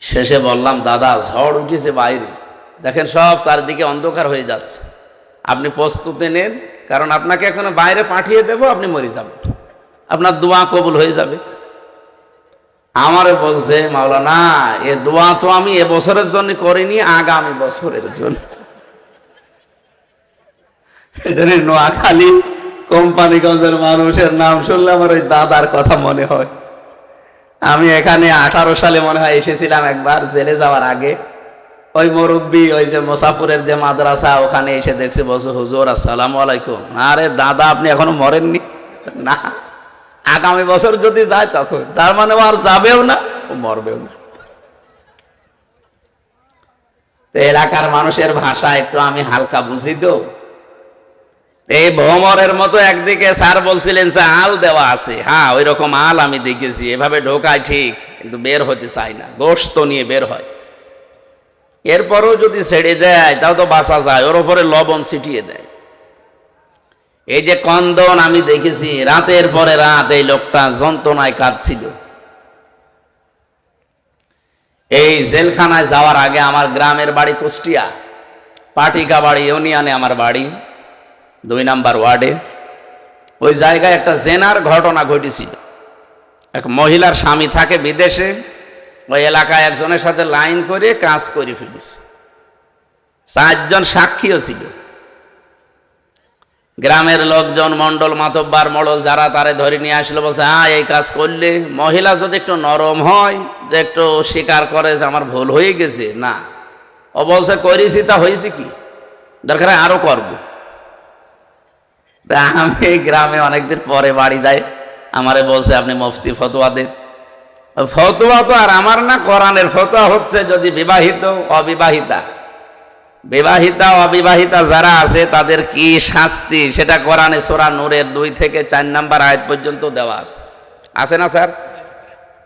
শেষে বললাম দাদা ঝড় উঠেছে বাইরে, দেখেন সব চারিদিকে অন্ধকার হয়ে যাচ্ছে, আপনি প্রস্তুতি নেন, কারণ আপনাকে এখন বাইরে পাঠিয়ে দেব, আপনি মরে যাবেন, আপনার দোয়া কবুল হয়ে যাবে। আমারে বলছে মাওলানা এ দোয়া তো আমি এবছরের জন্য করিনি, আগামী বছরের জন্য। নোয়াখালী কোম্পানিগঞ্জের মানুষের নাম শুনলে আমার ওই দাদার কথা মনে হয়। আমি এখানে 18 সালে মনে হয় এসেছিলাম একবার, জেলে যাওয়ার আগে। ওই মুরব্বী, ওই যে মোসাফুরের যে মাদ্রাসা, ওখানে এসে দেখছি, বলছে হুজুর আসসালামু আলাইকুম। আরে দাদা আপনি এখনো মরেননি? না, আগামী বছর যদি যায় তখন। তার মানে ও আর যাবেও না, ও মরবেও না। এলাকার মানুষের ভাষা একটু আমি হালকা বুঝি তো। এই ভ্রমরের মতো একদিকে স্যার বলছিলেন যে আল দেওয়া আছে, হ্যাঁ ওই রকম আল আমি দেখেছি, এভাবে ঢোকায় ঠিক, কিন্তু বের হতে চাই না, গোশত নিয়ে বের হয়। এরপরও যদি ছেড়ে দেয় তাও তো বাঁচা যায়, ওর উপরে লবণ ছিটিয়ে দেয়। এই যে কন্দন আমি দেখেছি, রাতের পরে রাত এই লোকটা যন্ত্রণায় কাঁদছিল। এই জেলখানায় যাওয়ার আগে আমার গ্রামের বাড়ি কুষ্টিয়া, পাটিকা বাড়ি ইউনিয়নে আমার বাড়ি, 2 নম্বর ওয়ার্ডে। ওই জায়গায় একটা জেনার ঘটনা ঘটেছিল। এক মহিলার স্বামী থাকে বিদেশে, ওই এলাকায় একজনের সাথে লাইন করে কাজ করে ফেলেছে। 4 জন সাক্ষীও ছিল। গ্রামের লোকজন, মন্ডল মাতব্বার মডল যারা, তারে ধরে নিয়ে আসলো, বলছে হ্যাঁ এই কাজ করলে। মহিলা যদি একটু নরম হয়, যে একটু স্বীকার করে যে আমার ভুল হয়ে গেছে, না, ও বলছে করেছি তা হয়েছে কি, দরকার আরো করবো। তা আমি গ্রামে অনেকদিন পরে বাড়ি যাই, আমারে বলছে আপনি মুফতি ফতোয়া দেন। ফতোয়া তো আর আমার না, কোরআনের ফতোয়া হচ্ছে যদি বিবাহিত অবিবাহিতা, বিবাহিতা অবিবাহিতা যারা আছে তাদের কি শাস্তি, সেটা কোরআনে সূরা নূরের 2 থেকে 4 নম্বর আয়াত পর্যন্ত দেওয়া আছে। আছে না স্যার?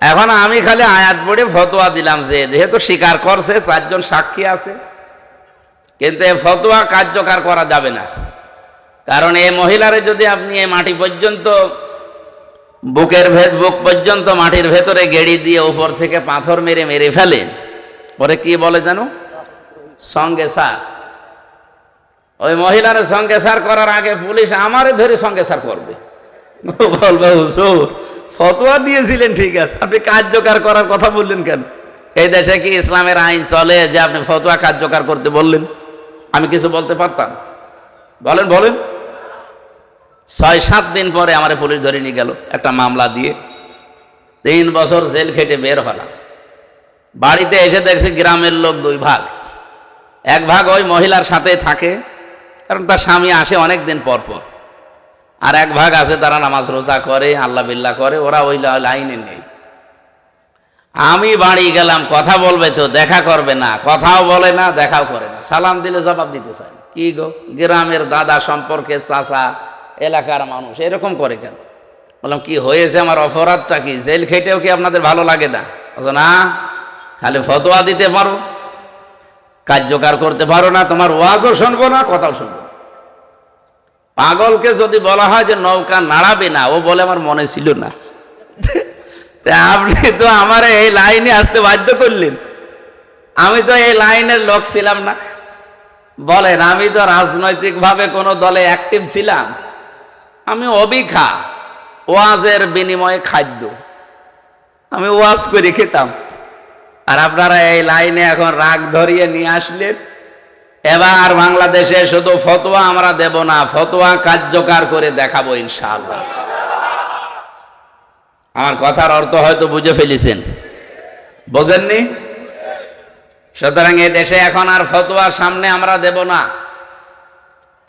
এখন আমি খালি আয়াত পড়ে ফতোয়া দিলাম যে যেহেতু স্বীকার করছে, 4 জন সাক্ষী আছে, কিন্তু এই ফতোয়া কার্যকর করা যাবে না। কারণ এই মহিলারে যদি আপনি এই মাটি পর্যন্ত, বুক পর্যন্ত মাটির ভেতরে গেড়ি দিয়ে উপর থেকে পাথর মেরে মেরে ফেলেন, পরে কি বলে জানো? সঙ্গে সার। ওই মহিলার সঙ্গে সার করার আগে পুলিশ আমারে ধরে সঙ্গে সার করবে, বলবে হুজুর ফতোয়া দিয়েছিলেন ঠিক আছে, আপনি কার্যকর করার কথা বললেন কেন? এই দেশে কি ইসলামের আইন চলে যে আপনি ফতোয়া কার্যকর করতে বললেন? আমি কিছু বলতে পারতাম? বলেন বলেন। 6-7 দিন পরে আমার পুলিশ ধরে নিয়ে গেল একটা মামলা দিয়ে। 3 বছর জেল খেটে বের হলাম। বাড়িতে এসে দেখছি গ্রামের লোক 2 ভাগ। এক ভাগ ওই মহিলার সাথে থাকে, কারণ তার স্বামী আসে অনেক দিন পর পর। আর এক ভাগ আছে তারা নামাজ রোজা করে, আল্লাহ বিল্লাহ করে, ওরা ওই লাইনে নেই। আমি বাড়ি গেলাম, কথা বলবে তো, দেখা করবে না, কথাও বলে না, দেখাও করে না, সালাম দিলে জবাব দিতে চায় না। কি গো, গ্রামের দাদা সম্পর্কে চাচা, এলাকার মানুষ এরকম করে কেন? বললাম কি হয়েছে, আমার অপরাধটা কি? জেল খেটেও কি আপনাদের ভালো লাগে না? না, খালি ফতোয়া দিতে পারো, কার্যকর করতে পারো না, তোমার ওয়াজও শুনবো না, কথাও শুনবো না। পাগলকে যদি বলা হয় যে নৌকা নাড়াবে না, ও বলে আমার মনে ছিল না। আপনি তো আমার এই লাইনে আসতে বাধ্য করলেন, আমি তো এই লাইনের লোক ছিলাম না। বলেন, আমি তো রাজনৈতিক ভাবে কোনো দলে অ্যাক্টিভ ছিলাম? আমি অবিখা, ওয়াজের বিনিময়ে খাদ্য, আমি ওয়াজ করে খেতাম। আর আপনারা এই লাইনে এখন রাগ ধরিয়ে নিয়ে আসলেন। এবার বাংলাদেশে শুধু ফতোয়া আমরা দেব না, ফতোয়া কার্যকর করে দেখাবো ইনশাআল্লাহ। আমার কথার অর্থ হয়তো বুঝে ফেলেছেন, বোঝেননি? সুতরাং এ দেশে এখন আর ফতোয়ার সামনে আমরা দেব না।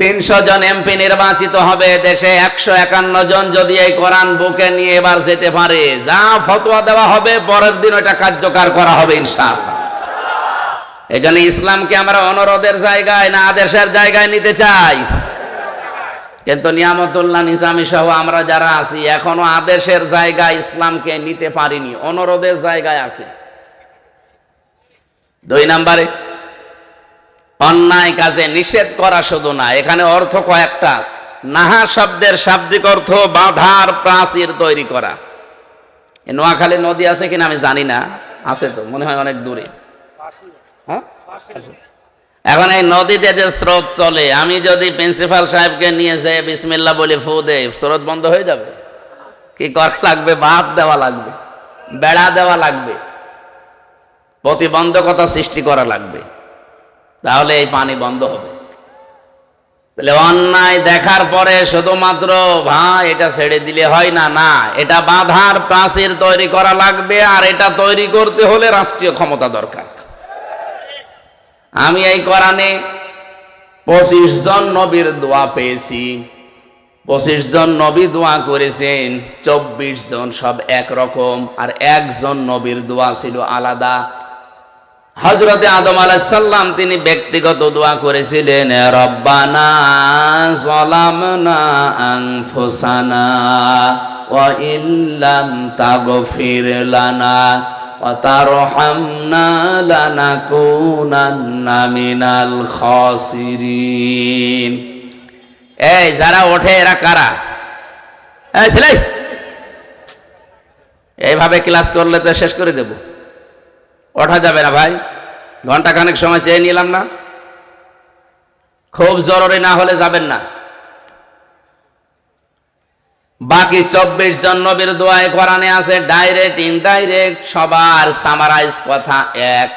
300 জন এমপি নির্বাচিত হবে দেশে, 151 জন যদি এই কোরআন বুকে নিয়ে এবার যেতে পারে, যা ফতোয়া দেওয়া হবে পরের দিন ওটা কার্যকর করা হবে ইনশাআল্লাহ। এই জন্য ইসলামকে আমরা অনুরোধের জায়গায় না আদেশের জায়গায় নিতে চাই। কিন্তু নিয়ামতুল্লাহ নিজামী সহ আমরা যারা আছি এখনো আদেশের জায়গায় ইসলামকে নিতে পারিনি, অনুরোধের জায়গায় আছে। 2 নম্বরে, অন্যায় কাজে নিষেধ করা শুধু না, এখানে অর্থ কয়েকটা আছে। নাহা শব্দের শাব্দিক অর্থ বাধার প্রাচীর তৈরি করা। নোয়াখালী নদী আছে কিনা আমি জানি না, আছে তো মনে হয় অনেক দূরে। হ্যাঁ, এখন এই নদীতে যে স্রোত চলে, আমি যদি প্রিন্সিপাল সাহেবকে নিয়ে যেয়ে বিসমিল্লাহ বলে ফু দেই, স্রোত বন্ধ হয়ে যাবে? কি করা লাগবে? বাঁধ দেওয়া লাগবে, বেড়া দেওয়া লাগবে, প্রতিবন্ধকতা সৃষ্টি করা লাগবে, তাহলে এই পানি বন্ধ হবে। তাহলে অন্যায় দেখার পরে শুধুমাত্র ভাই এটা ছেড়ে দিলে হয় না, না, এটা বাধার প্রাচীর তৈরি করা লাগবে। আর এটা তৈরি করতে হলে রাষ্ট্রীয় ক্ষমতা দরকার। আমি এই কোরআনে 25 জন নবীর দোয়া পেয়েছি। 25 জন নবী দোয়া করেছেন, 24 জন সব একরকম, আর একজন নবীর দোয়া ছিল আলাদা। হযরতে আদম আলাইহিস সালাম তিনি ব্যক্তিগত দোয়া করেছিলেন, রব্বানা যালামনা আনফুসানা ওয়া ইল্লাম তাগফির লানা ওয়া তারহামনা লানাকুনান্না মিনাল খাসিরিন। এই যারা ওঠে এরা কারা? এই ছেলে, এইভাবে ক্লাস করলে তো শেষ করে দেব। ওঠা যাবে না ভাই, ঘন্টা খানেক সময় চেয়ে নিলাম না, খুব জরুরি না হলে যাবেন না। বাকি 24 জন নবীর দোয়ায় কোরআনে আছে, ডাইরেক্ট ইনডাইরেক্ট সবার সামারাইজ কথা এক।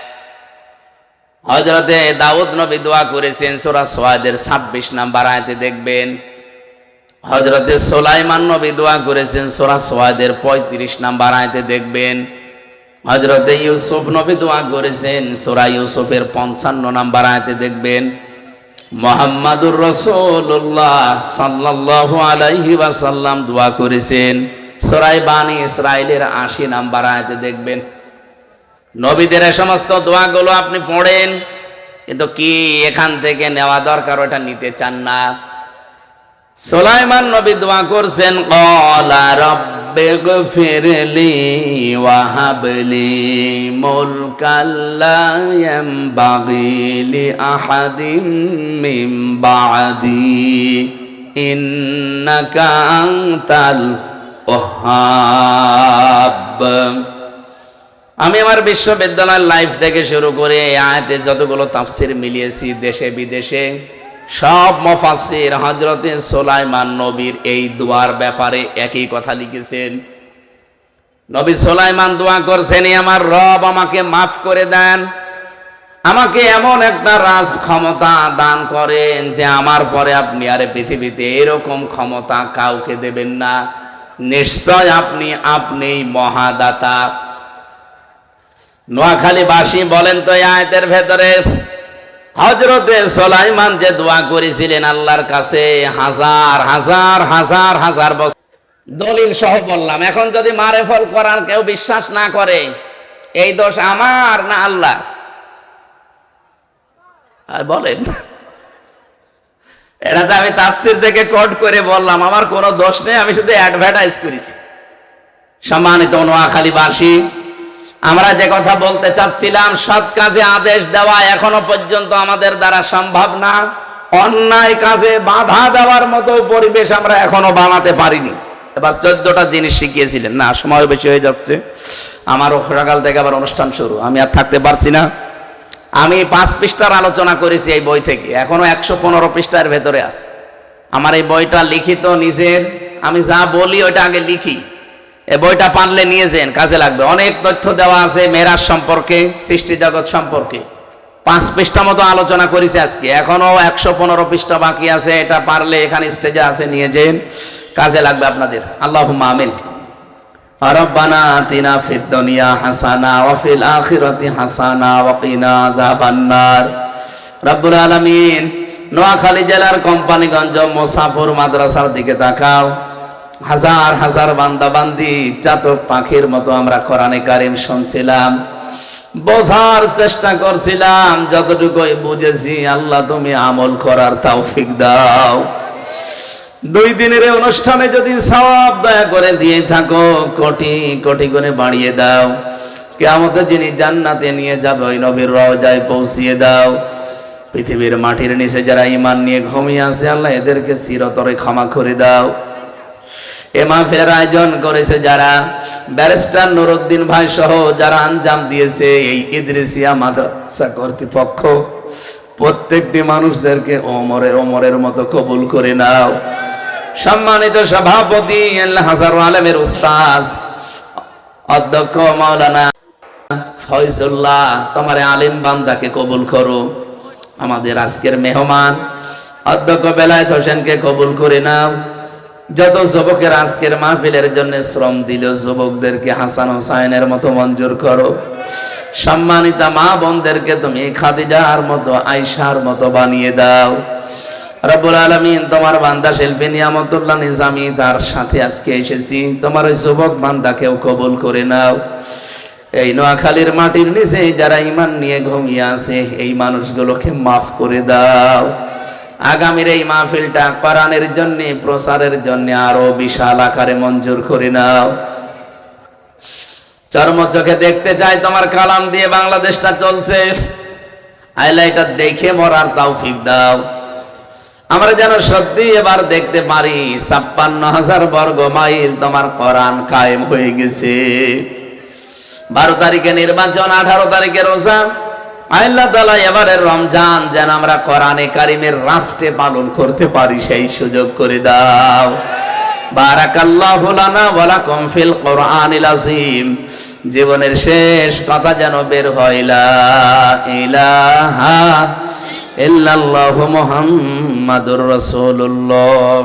হযরতে দাউদ নবী দোয়া করেছেন, সূরা সুয়াদের 26 নম্বর আয়াতে দেখবেন। হযরতে সুলাইমান নবী দোয়া করেছেন, সূরা সুয়াদের 35 নম্বর আয়াতে দেখবেন। হযরতে ইউসুফ নবী দোয়া করেছেন, সূরা ইউসুফের 55 নম্বর আয়াতে দেখবেন। মুহাম্মাদুর রাসূলুল্লাহ সাল্লাল্লাহু আলাইহি ওয়াসাল্লাম দোয়া করেছেন, সূরা বানী ইসরাঈলের 80 নম্বর আয়াতে দেখবেন। নবীদের এই সমস্ত দোয়াগুলো আপনি পড়েন, কিন্তু কি এখান থেকে নেওয়া দরকার ওটা নিতে চান না। সুলাইমান নবী দোয়া করছেন, ক্বালা রাব্বিগফিরলি ওয়া হাবলি মুলকাল লা ইয়ানবাগি লি আহাদিম মিন বা'দি ইন্নাকা আনতাল ওয়াহ্হাব। আমি আমার বিশ্ববিদ্যালয়ের লাইফ থেকে শুরু করে এই আয়াতে যতগুলো তাফসীর মিলিয়েছি দেশে বিদেশে, সব মুফাসসির হযরতে সুলাইমান নবীর এই দোয়ার ব্যাপারে একই কথা লিখেছেন। নবী সুলাইমান দোয়া করছেন, আমার রব আমাকে মাফ করে দেন, আমাকে এমন একটা রাজ ক্ষমতা দান করেন যে আমার পরে আপনি আর পৃথিবীতে এরকম ক্ষমতা কাউকে দেবেন না, নিশ্চয় আপনিই মহাদাতা। নোয়াখালীবাসী বলেন তো, এই আয়াতের ভেতরে হযরতে সুলাইমান যে দোয়া করেছিলেন আল্লাহর কাছে হাজার হাজার হাজার হাজার বছর, দলিল সহ বললাম। এখন যদি মারেফল কোরআন কেউ বিশ্বাস না করে, এই দোষ আমার না আল্লাহ? বলেন। এটা তো আমি তাফসীর থেকে কোট করে বললাম, আমার কোনো দোষ নেই, আমি শুধু অ্যাডভার্টাইজ করেছি। সম্মানিত নোয়াখালীবাসী, আমরা যে কথা বলতে চাচ্ছিলাম, সৎ কাজে আদেশ দেওয়া এখনো পর্যন্ত আমাদের দ্বারা সম্ভব না। অন্যায় কাজে বাধা দেওয়ার মতো পরিবেশ আমরা এখনো বানাতে পারিনি। এবার 14টা জিনিস শিখিয়েছিলেন না, সময় বেশি হয়ে যাচ্ছে, আমারও সকাল থেকে আবার অনুষ্ঠান শুরু, আমি আর থাকতে পারছি না। আমি 5 পৃষ্ঠার আলোচনা করেছি এই বই থেকে, এখনো 115 পৃষ্ঠার ভেতরে আছে। আমার এই বইটা লিখিত নিজের, আমি যা বলি ওইটা আগে লিখি। এই বইটা পারলে নিয়ে যান, কাজে লাগবে। অনেক তথ্য দেওয়া আছে মেরাজ সম্পর্কে, সৃষ্টি জগৎ সম্পর্কে। 5 পৃষ্ঠা মতো আলোচনা করেছি আজকে, এখনো 115 পৃষ্ঠা বাকি আছে। এটা পারলে এখানে স্টেজে আছে, নিয়ে যান, কাজে লাগবে আপনাদের। আল্লাহুম্মা আমিন। রব্বানা আতিনা ফিদ দুনিয়া হাসানা ওয়া ফিল আখিরাতি হাসানা ওয়া কিনা আযাবান্নার। রব্বুল আলামিন, নোয়াখালী জেলার কোম্পানিগঞ্জ মুসাফর মাদ্রাসার দিকে তাকাও। হাজার হাজার বান্দা বান্দি, চাতক পাখির মতো আমরা কোরআনে কারীম শুনছিলাম, বোঝার চেষ্টা করছিলাম। যতটুকুই বুঝেছি, আল্লাহ তুমি আমল করার তৌফিক দাও। 2 দিনের অনুষ্ঠানে যদি সওয়াব দয়া করে দিয়ে থাকো, কোটি কোটি করে বাড়িয়ে দাও। কিয়ামতে যিনি জান্নাতে নিয়ে যাবে, ওই নবীর রওজায় পৌঁছিয়ে দাও। পৃথিবীর মাটির নিচে যারা ঈমান নিয়ে ঘুমিয়ে আছে, আল্লাহ এদেরকে চিরতরে ক্ষমা করে দাও। এ মাহফিলের আয়োজন করেছে যারা, ব্যারিস্টার নুরউদ্দিন ভাই সহ যারা আঞ্জাম দিয়েছে এই ইদ্রিসিয়া মাদ্রাসা কর্তৃপক্ষ, প্রত্যেকটি মানুষদেরকে ওমরের মতো কবুল করে নাও। সম্মানিত সভাপতি হাজারুল আলমের উস্তাদ অধ্যক্ষ মাওলানা ফয়জুল্লাহ, তোমার আলিম বান্দাকে কবুল করো। আমাদের আজকের মেহমান অধ্যক্ষ বেলায়েত হোসেনকে কবুল করে নাও। যত যুবকের আজকের মাহফিলের জন্য শ্রম দিল, যুবকদেরকে হাসান হোসাইনের মতো মঞ্জুর করো। সম্মানিতা মা বোনদেরকে তুমি খাদিজার মতো, আয়েশার মতো বানিয়ে দাও। রব্বুল আলামিন, তোমার বান্দা শিল্পী নিয়ামতুল্লাহ নিজামী, তার সাথে আজকে এসেছি, তোমার ওই যুবক বান্দাকেও কবুল করে নাও। এই নোয়াখালীর মাটির নিচে যারা ঈমান নিয়ে ঘুমিয়ে আছে, এই মানুষগুলোকে মাফ করে দাও। আগামীর এই মাহফিলটা কোরআনের জন্য, প্রচারের জন্য আরো বিশাল আকারে মঞ্জুর করে নাও। চর্ম চোখে দেখতে চাই তোমার কালাম দিয়ে বাংলাদেশটা চলছে, আইলা এটা দেখে মরার তৌফিক দাও। আমরা যেন সত্যি এবার দেখতে পারি 56,000 বর্গ মাইল তোমার কোরআন কায়েম হয়ে গেছে। 12 তারিখে নির্বাচন, 18 তারিখে রোজা। আল্লাহ তাআলা এবারের রমজান যেন আমরা কোরআনে কারিমের রাষ্ট্রে পালন করতে পারি, সেই সুযোগ করে দাও। বারাকাল্লাহু লানা ওয়া লাকুম ফিল কোরআনিল আযীম। জীবনের শেষ কথা যেন বের হয়, লা ইলাহা ইল্লাল্লাহু মুহাম্মাদুর রাসূলুল্লাহ।